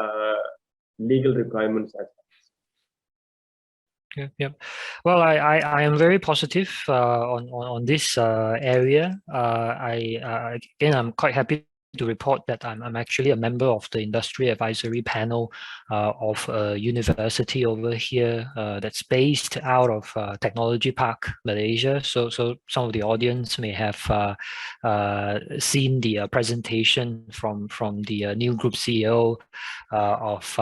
legal requirements as well? Yeah. Well, I am very positive on this area. Again, I'm quite happy to report that I'm actually a member of the industry advisory panel of a university over here that's based out of Technology Park, Malaysia. So some of the audience may have seen the presentation from the new group CEO of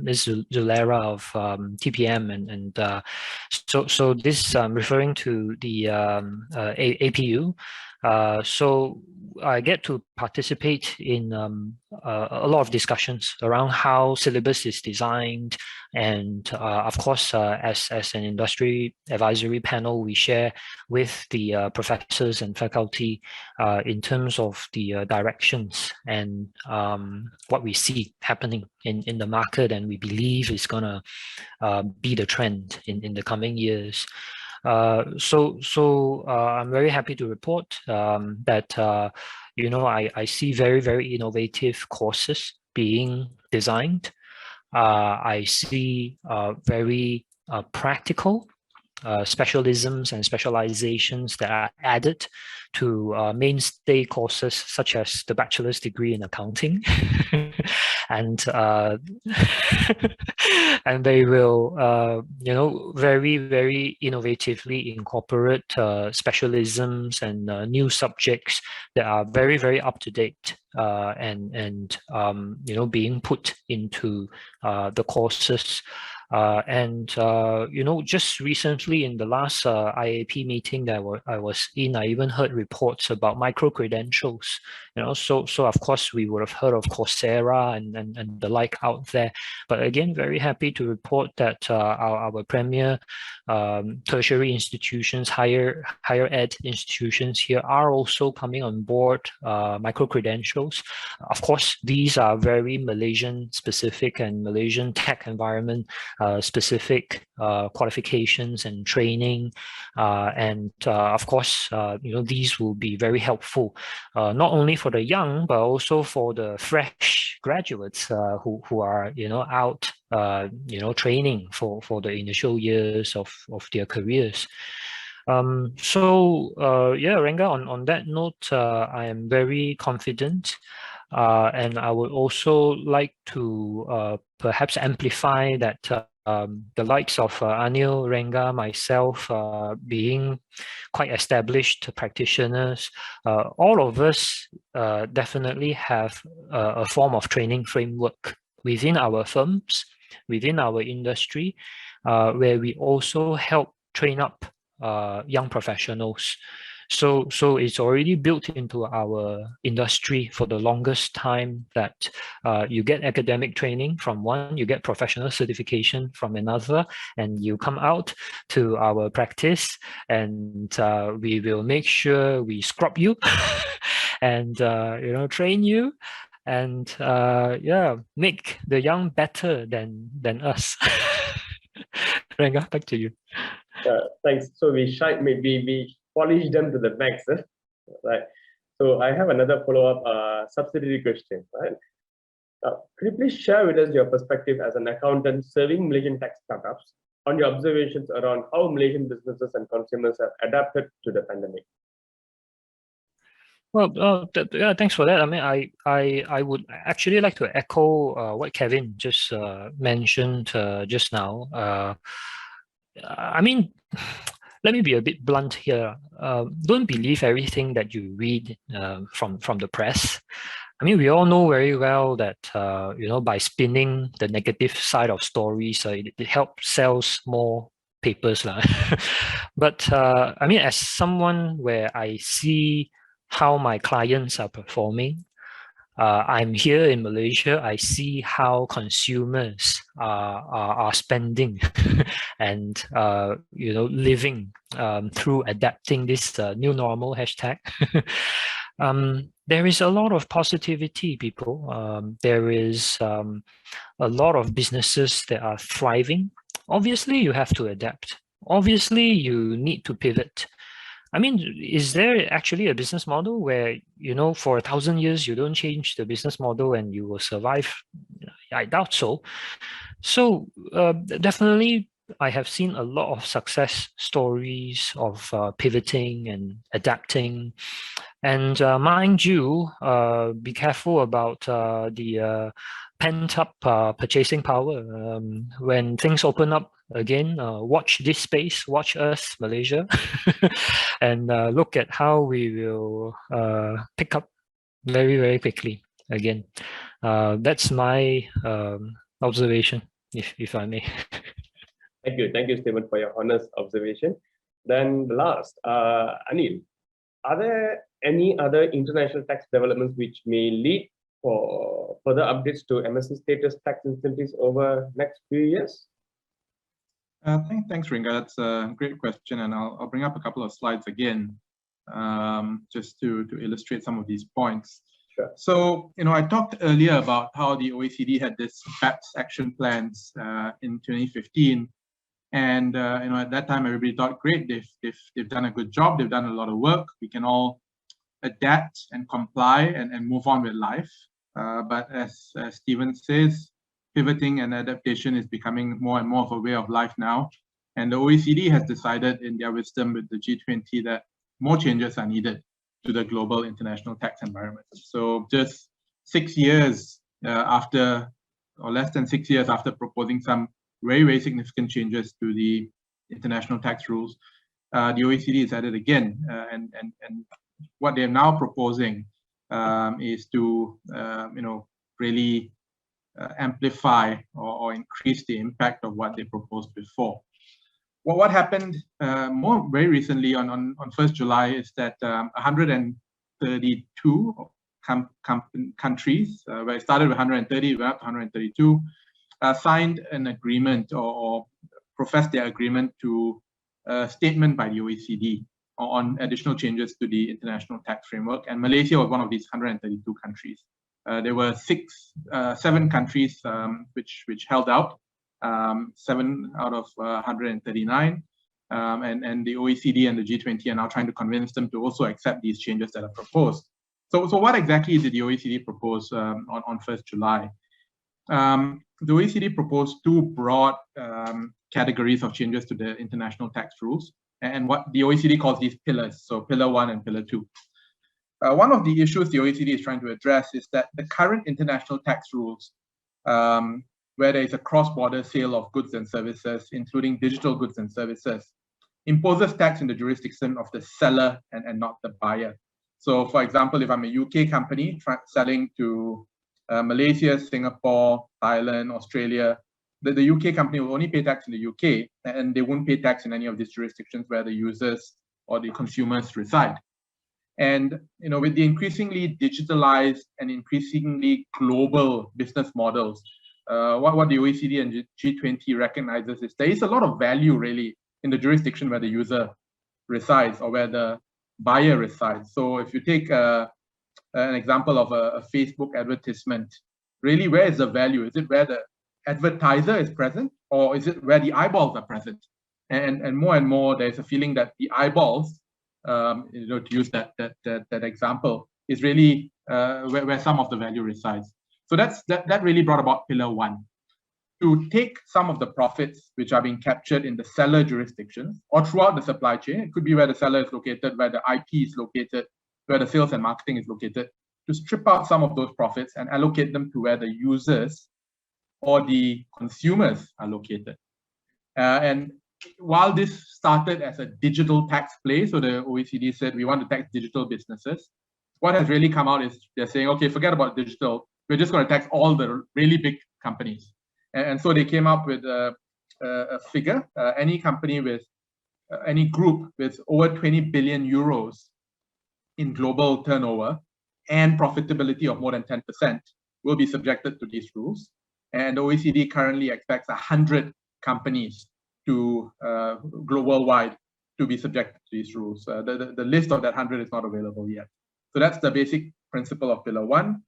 Ms. Zulera of TPM, and so this referring to the APU. So I get to participate in a lot of discussions around how syllabus is designed, and of course, as an industry advisory panel, we share with the professors and faculty in terms of the directions and what we see happening in the market, and we believe is gonna be the trend in the coming years. So I'm very happy to report that I see very, very innovative courses being designed I see very practical specialisms and specializations that are added to mainstay courses such as the bachelor's degree in accounting. And and they will very, very innovatively incorporate specialisms and new subjects that are very, very up to date and being put into the courses. Just recently in the last IAP meeting that I was in, I even heard reports about micro-credentials. So of course we would have heard of Coursera and the like out there. But again, very happy to report that our premier tertiary institutions, higher ed institutions here are also coming on board micro-credentials. Of course, these are very Malaysian specific and Malaysian tech environment specific qualifications and training, and of course, these will be very helpful, not only for the young but also for the fresh graduates who are out training for the initial years of their careers. Renga, on that note, I am very confident. And I would also like to perhaps amplify that the likes of Anil, Renga, myself, being quite established practitioners, all of us definitely have a form of training framework within our firms, within our industry, where we also help train up young professionals. So it's already built into our industry for the longest time that you get academic training from one, you get professional certification from another, and you come out to our practice, and we will make sure we scrub you and train you, and make the young better than us. Renga, back to you. Thanks. So we polish them to the max, right? So I have another follow-up subsidiary question, right? Could you please share with us your perspective as an accountant serving Malaysian tax startups on your observations around how Malaysian businesses and consumers have adapted to the pandemic? Well, thanks for that. I mean, I would actually like to echo what Kevin just mentioned just now. I mean, let me be a bit blunt here. Don't believe everything that you read from the press. I mean, we all know very well that by spinning the negative side of stories, it helps sells more papers, But I mean, as someone where I see how my clients are performing, I'm here in Malaysia. I see how consumers are spending and living through adapting this new normal hashtag. There is a lot of positivity, people. There is a lot of businesses that are thriving. Obviously, you have to adapt. Obviously, you need to pivot. I mean, is there actually a business model where, for 1,000 years, you don't change the business model and you will survive? I doubt so. So definitely, I have seen a lot of success stories of pivoting and adapting. And mind you, be careful about the pent-up purchasing power. When things open up again, watch this space, watch us, Malaysia, and look at how we will pick up very, very quickly again. That's my observation, if I may. Thank you, Stephen, for your honest observation. Then the last, Anil, are there any other international tax developments which may lead for further updates to MSC status tax incentives over next few years? Thanks, Renga. That's a great question, and I'll bring up a couple of slides again, just to illustrate some of these points. Sure. So, I talked earlier about how the OECD had this BAPS action plans in 2015, and at that time everybody thought, great, they've done a good job, they've done a lot of work, we can all adapt and comply and move on with life. But as Stephen says, pivoting and adaptation is becoming more and more of a way of life now. And the OECD has decided in their wisdom with the G20 that more changes are needed to the global international tax environment. So just 6 years after, or less than 6 years after proposing some very, very significant changes to the international tax rules, the OECD is at it again. And what they're now proposing is to, really amplify or increase the impact of what they proposed before. What happened very recently on 1st July is that 132 countries, where it started with 130, went up to 132, signed an agreement or professed their agreement to a statement by the OECD on additional changes to the international tax framework. And Malaysia was one of these 132 countries. There were 7 countries which held out, 7 out of 139, and the OECD and the G20 are now trying to convince them to also accept these changes that are proposed. So what exactly did the OECD propose on 1st July? The OECD proposed 2 broad categories of changes to the international tax rules, and what the OECD calls these pillars, so Pillar 1 and Pillar 2. One of the issues the OECD is trying to address is that the current international tax rules, where there is a cross-border sale of goods and services, including digital goods and services, imposes tax in the jurisdiction of the seller and not the buyer. So for example, if I'm a UK company selling to Malaysia, Singapore, Thailand, Australia, the UK company will only pay tax in the UK, and they won't pay tax in any of these jurisdictions where the users or the consumers reside. And with the increasingly digitalized and increasingly global business models, what the OECD and G20 recognizes is there is a lot of value really in the jurisdiction where the user resides or where the buyer resides. So if you take an example of a Facebook advertisement, really where is the value? Is it where the advertiser is present, or is it where the eyeballs are present? And more there's a feeling that the eyeballs, to use that example, is really where some of the value resides. So that really brought about Pillar 1, to take some of the profits which are being captured in the seller jurisdictions or throughout the supply chain. It could be where the seller is located, where the IP is located, where the sales and marketing is located, to strip out some of those profits and allocate them to where the users or the consumers are located. And while this started as a digital tax play, so the OECD said we want to tax digital businesses, what has really come out is they're saying, okay, forget about digital, we're just going to tax all the really big companies. And so they came up with a figure, any company with, any group with over 20 billion euros in global turnover and profitability of more than 10% will be subjected to these rules. And the OECD currently expects 100 companies to worldwide to be subjected to these rules. The list of that 100 is not available yet. So that's the basic principle of Pillar 1.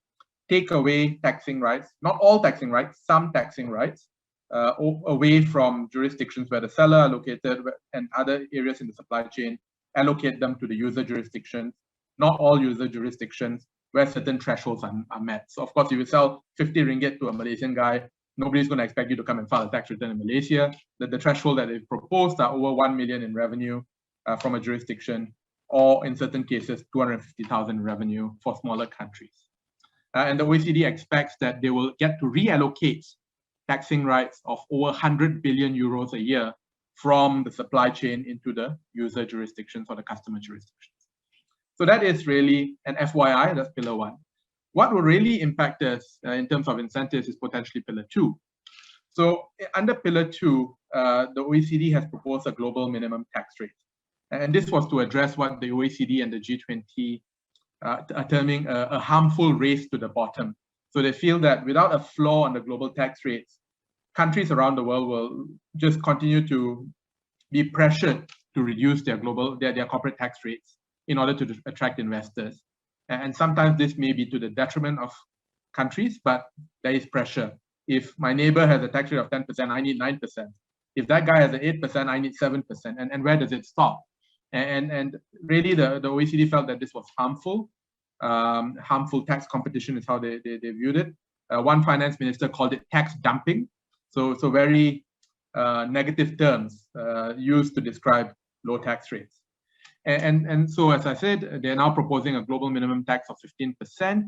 Take away taxing rights, not all taxing rights, some taxing rights, away from jurisdictions where the seller are located and other areas in the supply chain, allocate them to the user jurisdictions, not all user jurisdictions where certain thresholds are met. So of course, if you sell 50 ringgit to a Malaysian guy, nobody's going to expect you to come and file a tax return in Malaysia. The threshold that they've proposed are over 1 million in revenue from a jurisdiction, or in certain cases, 250,000 in revenue for smaller countries. And the OECD expects that they will get to reallocate taxing rights of over 100 billion euros a year from the supply chain into the user jurisdictions or the customer jurisdictions. So that is really an FYI, that's Pillar 1. What will really impact us in terms of incentives is potentially Pillar 2. So under Pillar 2, the OECD has proposed a global minimum tax rate. And this was to address what the OECD and the G20 are terming a harmful race to the bottom. So they feel that without a floor on the global tax rates, countries around the world will just continue to be pressured to reduce their corporate tax rates in order to attract investors. And sometimes this may be to the detriment of countries, but there is pressure. If my neighbor has a tax rate of 10%, I need 9%. If that guy has an 8%, I need 7%. And where does it stop? And really, the OECD felt that this was harmful. Harmful tax competition is how they viewed it. One finance minister called it tax dumping. So very negative terms used to describe low tax rates. And so, as I said, they're now proposing a global minimum tax of 15%.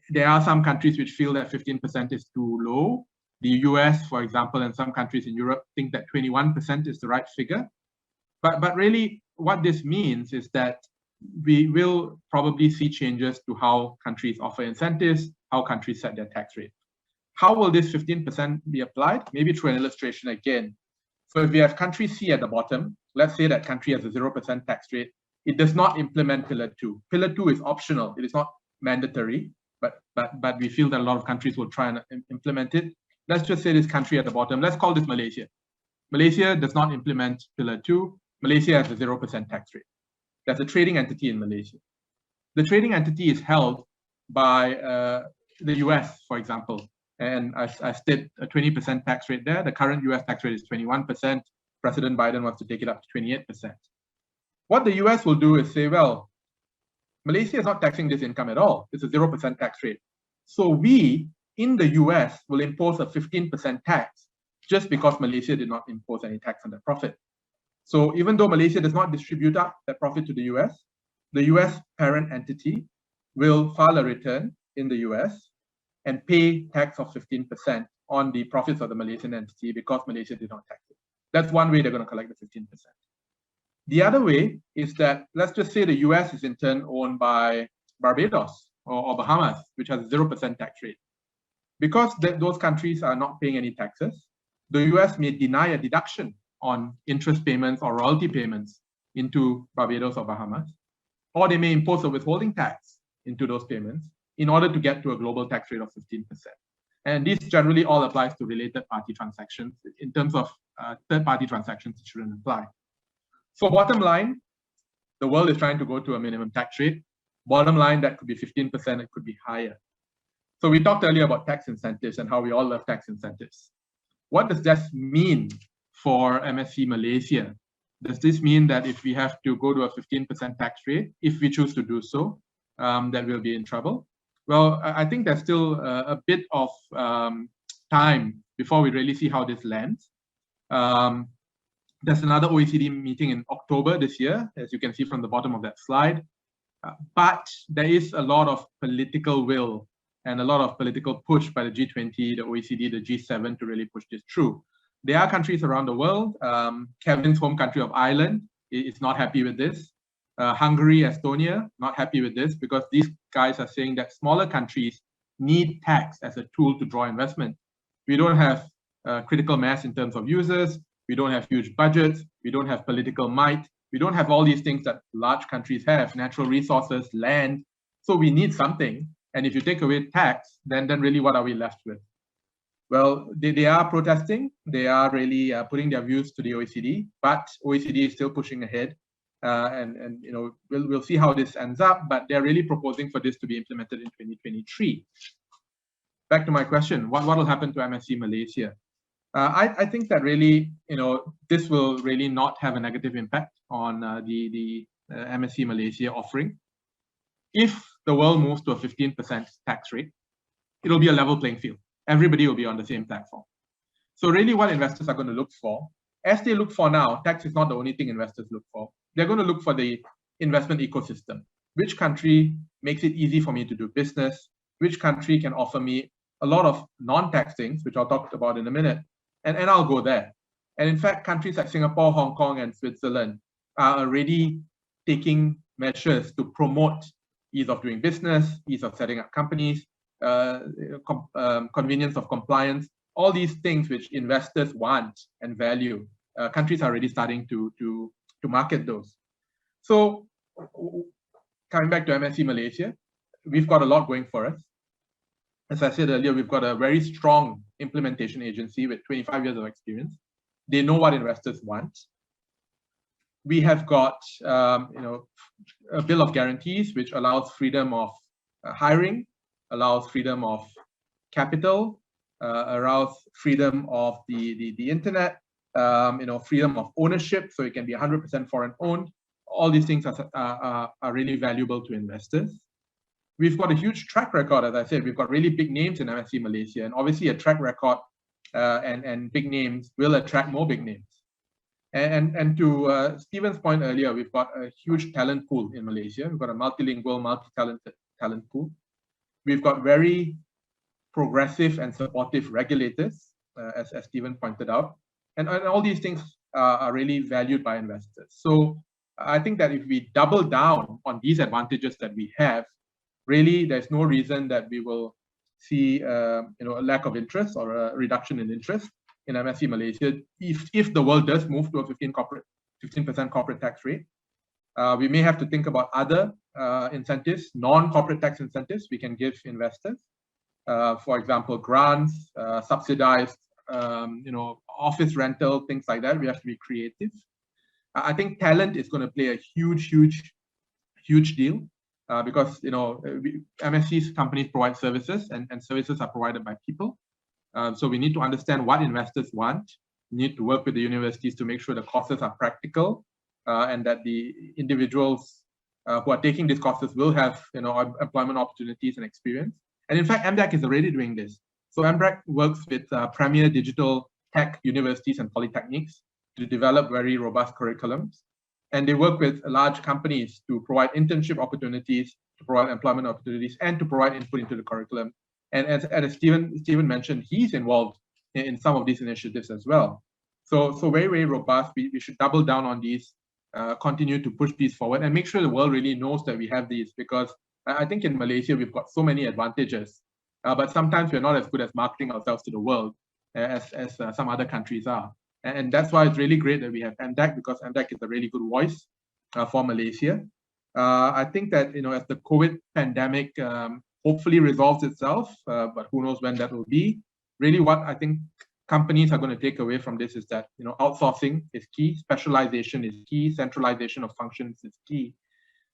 There are some countries which feel that 15% is too low. The US, for example, and some countries in Europe think that 21% is the right figure. But really, what this means is that we will probably see changes to how countries offer incentives, how countries set their tax rate. How will this 15% be applied? Maybe through an illustration again. So if we have country C at the bottom, let's say that country has a 0% tax rate, it does not implement Pillar 2. Pillar 2 is optional, it is not mandatory, but we feel that a lot of countries will try and implement it. Let's just say this country at the bottom, let's call this Malaysia. Malaysia does not implement Pillar 2. Malaysia has a 0% tax rate. That's a trading entity in Malaysia. The trading entity is held by the US, for example, and I state a 20% tax rate there. The current US tax rate is 21%. President Biden wants to take it up to 28%. What the US will do is say, well, Malaysia is not taxing this income at all. It's a 0% tax rate. So we, in the US, will impose a 15% tax just because Malaysia did not impose any tax on that profit. So even though Malaysia does not distribute up that profit to the US parent entity will file a return in the US and pay tax of 15% on the profits of the Malaysian entity because Malaysia did not tax it. That's one way they're going to collect the 15%. The other way is that, let's just say the US is in turn owned by Barbados or Bahamas, which has a 0% tax rate. Because those countries are not paying any taxes, the US may deny a deduction on interest payments or royalty payments into Barbados or Bahamas, or they may impose a withholding tax into those payments in order to get to a global tax rate of 15%. And this generally all applies to related party transactions. In terms of third-party transactions, it shouldn't apply. So bottom line, the world is trying to go to a minimum tax rate. Bottom line, that could be 15%, it could be higher. So we talked earlier about tax incentives and how we all love tax incentives. What does this mean for MSC Malaysia? Does this mean that if we have to go to a 15% tax rate, if we choose to do so, that we'll be in trouble? Well, I think there's still a bit of time before we really see how this lands. There's another OECD meeting in October this year, as you can see from the bottom of that slide. But there is a lot of political will and a lot of political push by the G20, the OECD, the G7 to really push this through. There are countries around the world. Kevin's home country of Ireland is not happy with this. Hungary, Estonia, not happy with this because these guys are saying that smaller countries need tax as a tool to draw investment. We don't have critical mass in terms of users. We don't have huge budgets. We don't have political might. We don't have all these things that large countries have, natural resources, land. So we need something. And if you take away tax, then really what are we left with? Well, they are protesting. They are really putting their views to the OECD, but OECD is still pushing ahead. And you know, we'll see how this ends up, but they're really proposing for this to be implemented in 2023. Back to my question, what will happen to MSC Malaysia? I think that really, you know, this will really not have a negative impact on the MSC Malaysia offering. If the world moves to a 15% tax rate, it'll be a level playing field. Everybody will be on the same platform. So really what investors are going to look for, as they look for now, tax is not the only thing investors look for. They're going to look for the investment ecosystem. Which country makes it easy for me to do business? Which country can offer me a lot of non-tax things, which I'll talk about in a minute, and I'll go there. And in fact, countries like Singapore, Hong Kong, and Switzerland are already taking measures to promote ease of doing business, ease of setting up companies, convenience of compliance, all these things which investors want and value. Countries are already starting to market those. So coming back to MSC Malaysia, we've got a lot going for us. As I said earlier, we've got a very strong implementation agency with 25 years of experience. They know what investors want. We have got you know, a bill of guarantees which allows freedom of hiring, allows freedom of capital, allows freedom of the internet, you know, freedom of ownership, so it can be 100% foreign owned. All these things are really valuable to investors. we've got a huge track record. As I said, we've got really big names in MSC Malaysia, and obviously a track record and big names will attract more big names. And to Stephen's point earlier, we've got a huge talent pool in Malaysia. We've got a multilingual, multi-talented talent pool. We've got very progressive and supportive regulators, as Stephen pointed out. And all these things are really valued by investors. So I think that if we double down on these advantages that we have, really there's no reason that we will see a lack of interest or a reduction in interest in MSC Malaysia if the world does move to a 15% corporate tax rate. We may have to think about other incentives, non-corporate tax incentives we can give investors. For example, grants, subsidized, office rental, things like that. We have to be creative. I think talent is going to play a huge deal because MSC's companies provide services, and services are provided by people. So we need to understand what investors want. We need to work with the universities to make sure the courses are practical and that the individuals who are taking these courses will have employment opportunities and experience. And in fact, MDAC is already doing this. So MDAC works with premier digital tech universities and polytechnics to develop very robust curriculums. And they work with large companies to provide internship opportunities, to provide employment opportunities, and to provide input into the curriculum. And as Stephen mentioned, he's involved in some of these initiatives as well. So very, very robust. We should double down on these, continue to push these forward, and make sure the world really knows that we have these, because I think in Malaysia, we've got so many advantages, but sometimes we're not as good as marketing ourselves to the world as some other countries are. And that's why it's really great that we have MDAC, because MDAC is a really good voice for Malaysia. I think that, as the COVID pandemic hopefully resolves itself, but who knows when that will be, really what I think companies are going to take away from this is that, outsourcing is key, specialization is key, centralization of functions is key.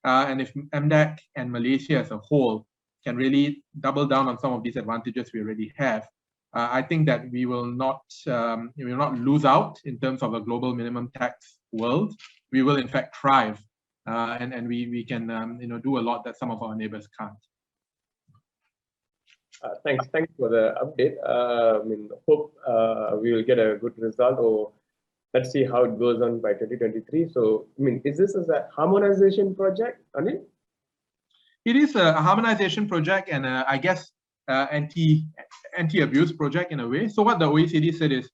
And if MDAC and Malaysia as a whole can really double down on some of these advantages we already have, I think that we will not lose out in terms of a global minimum tax world. We will in fact thrive, and we can do a lot that some of our neighbors can't. Thanks for the update. Hope we will get a good result, or let's see how it goes on by 2023. So, is this a harmonization project, Anil? It is a harmonization project, and I guess anti-abuse project in a way. So what the OECD said is,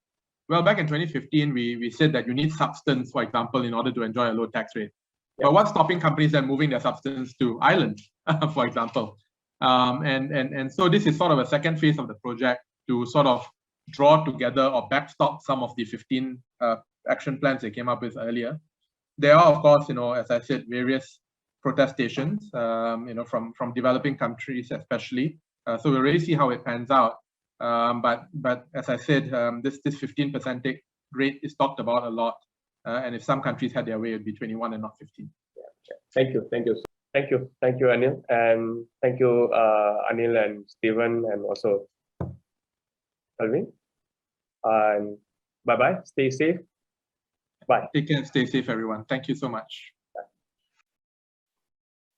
well, back in 2015, we said that you need substance, for example, in order to enjoy a low tax rate. Yeah. But what's stopping companies then moving their substance to Ireland, for example? And so this is sort of a second phase of the project to sort of draw together or backstop some of the 15 action plans they came up with earlier. There are, of course, as I said, various protestations, from developing countries especially. So we'll really see how it pans out. But as I said, this 15% rate is talked about a lot. And if some countries had their way, it would be 21 and not 15. Yeah. Thank you, Anil, and thank you, Anil and Stephen, and also Alvin. And bye-bye. Stay safe. Bye. Take care and stay safe, everyone. Thank you so much.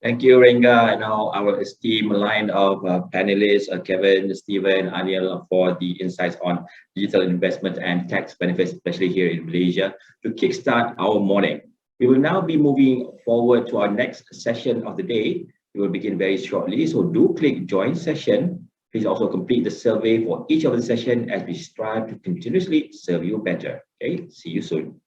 Thank you, Renga, and all our esteemed line of panelists, Kevin, Stephen, Anil, for the insights on digital investment and tax benefits, especially here in Malaysia, to kickstart our morning. We will now be moving forward to our next session of the day. We will begin very shortly, so do click join session. Please also complete the survey for each of the session as we strive to continuously serve you better. Okay, see you soon.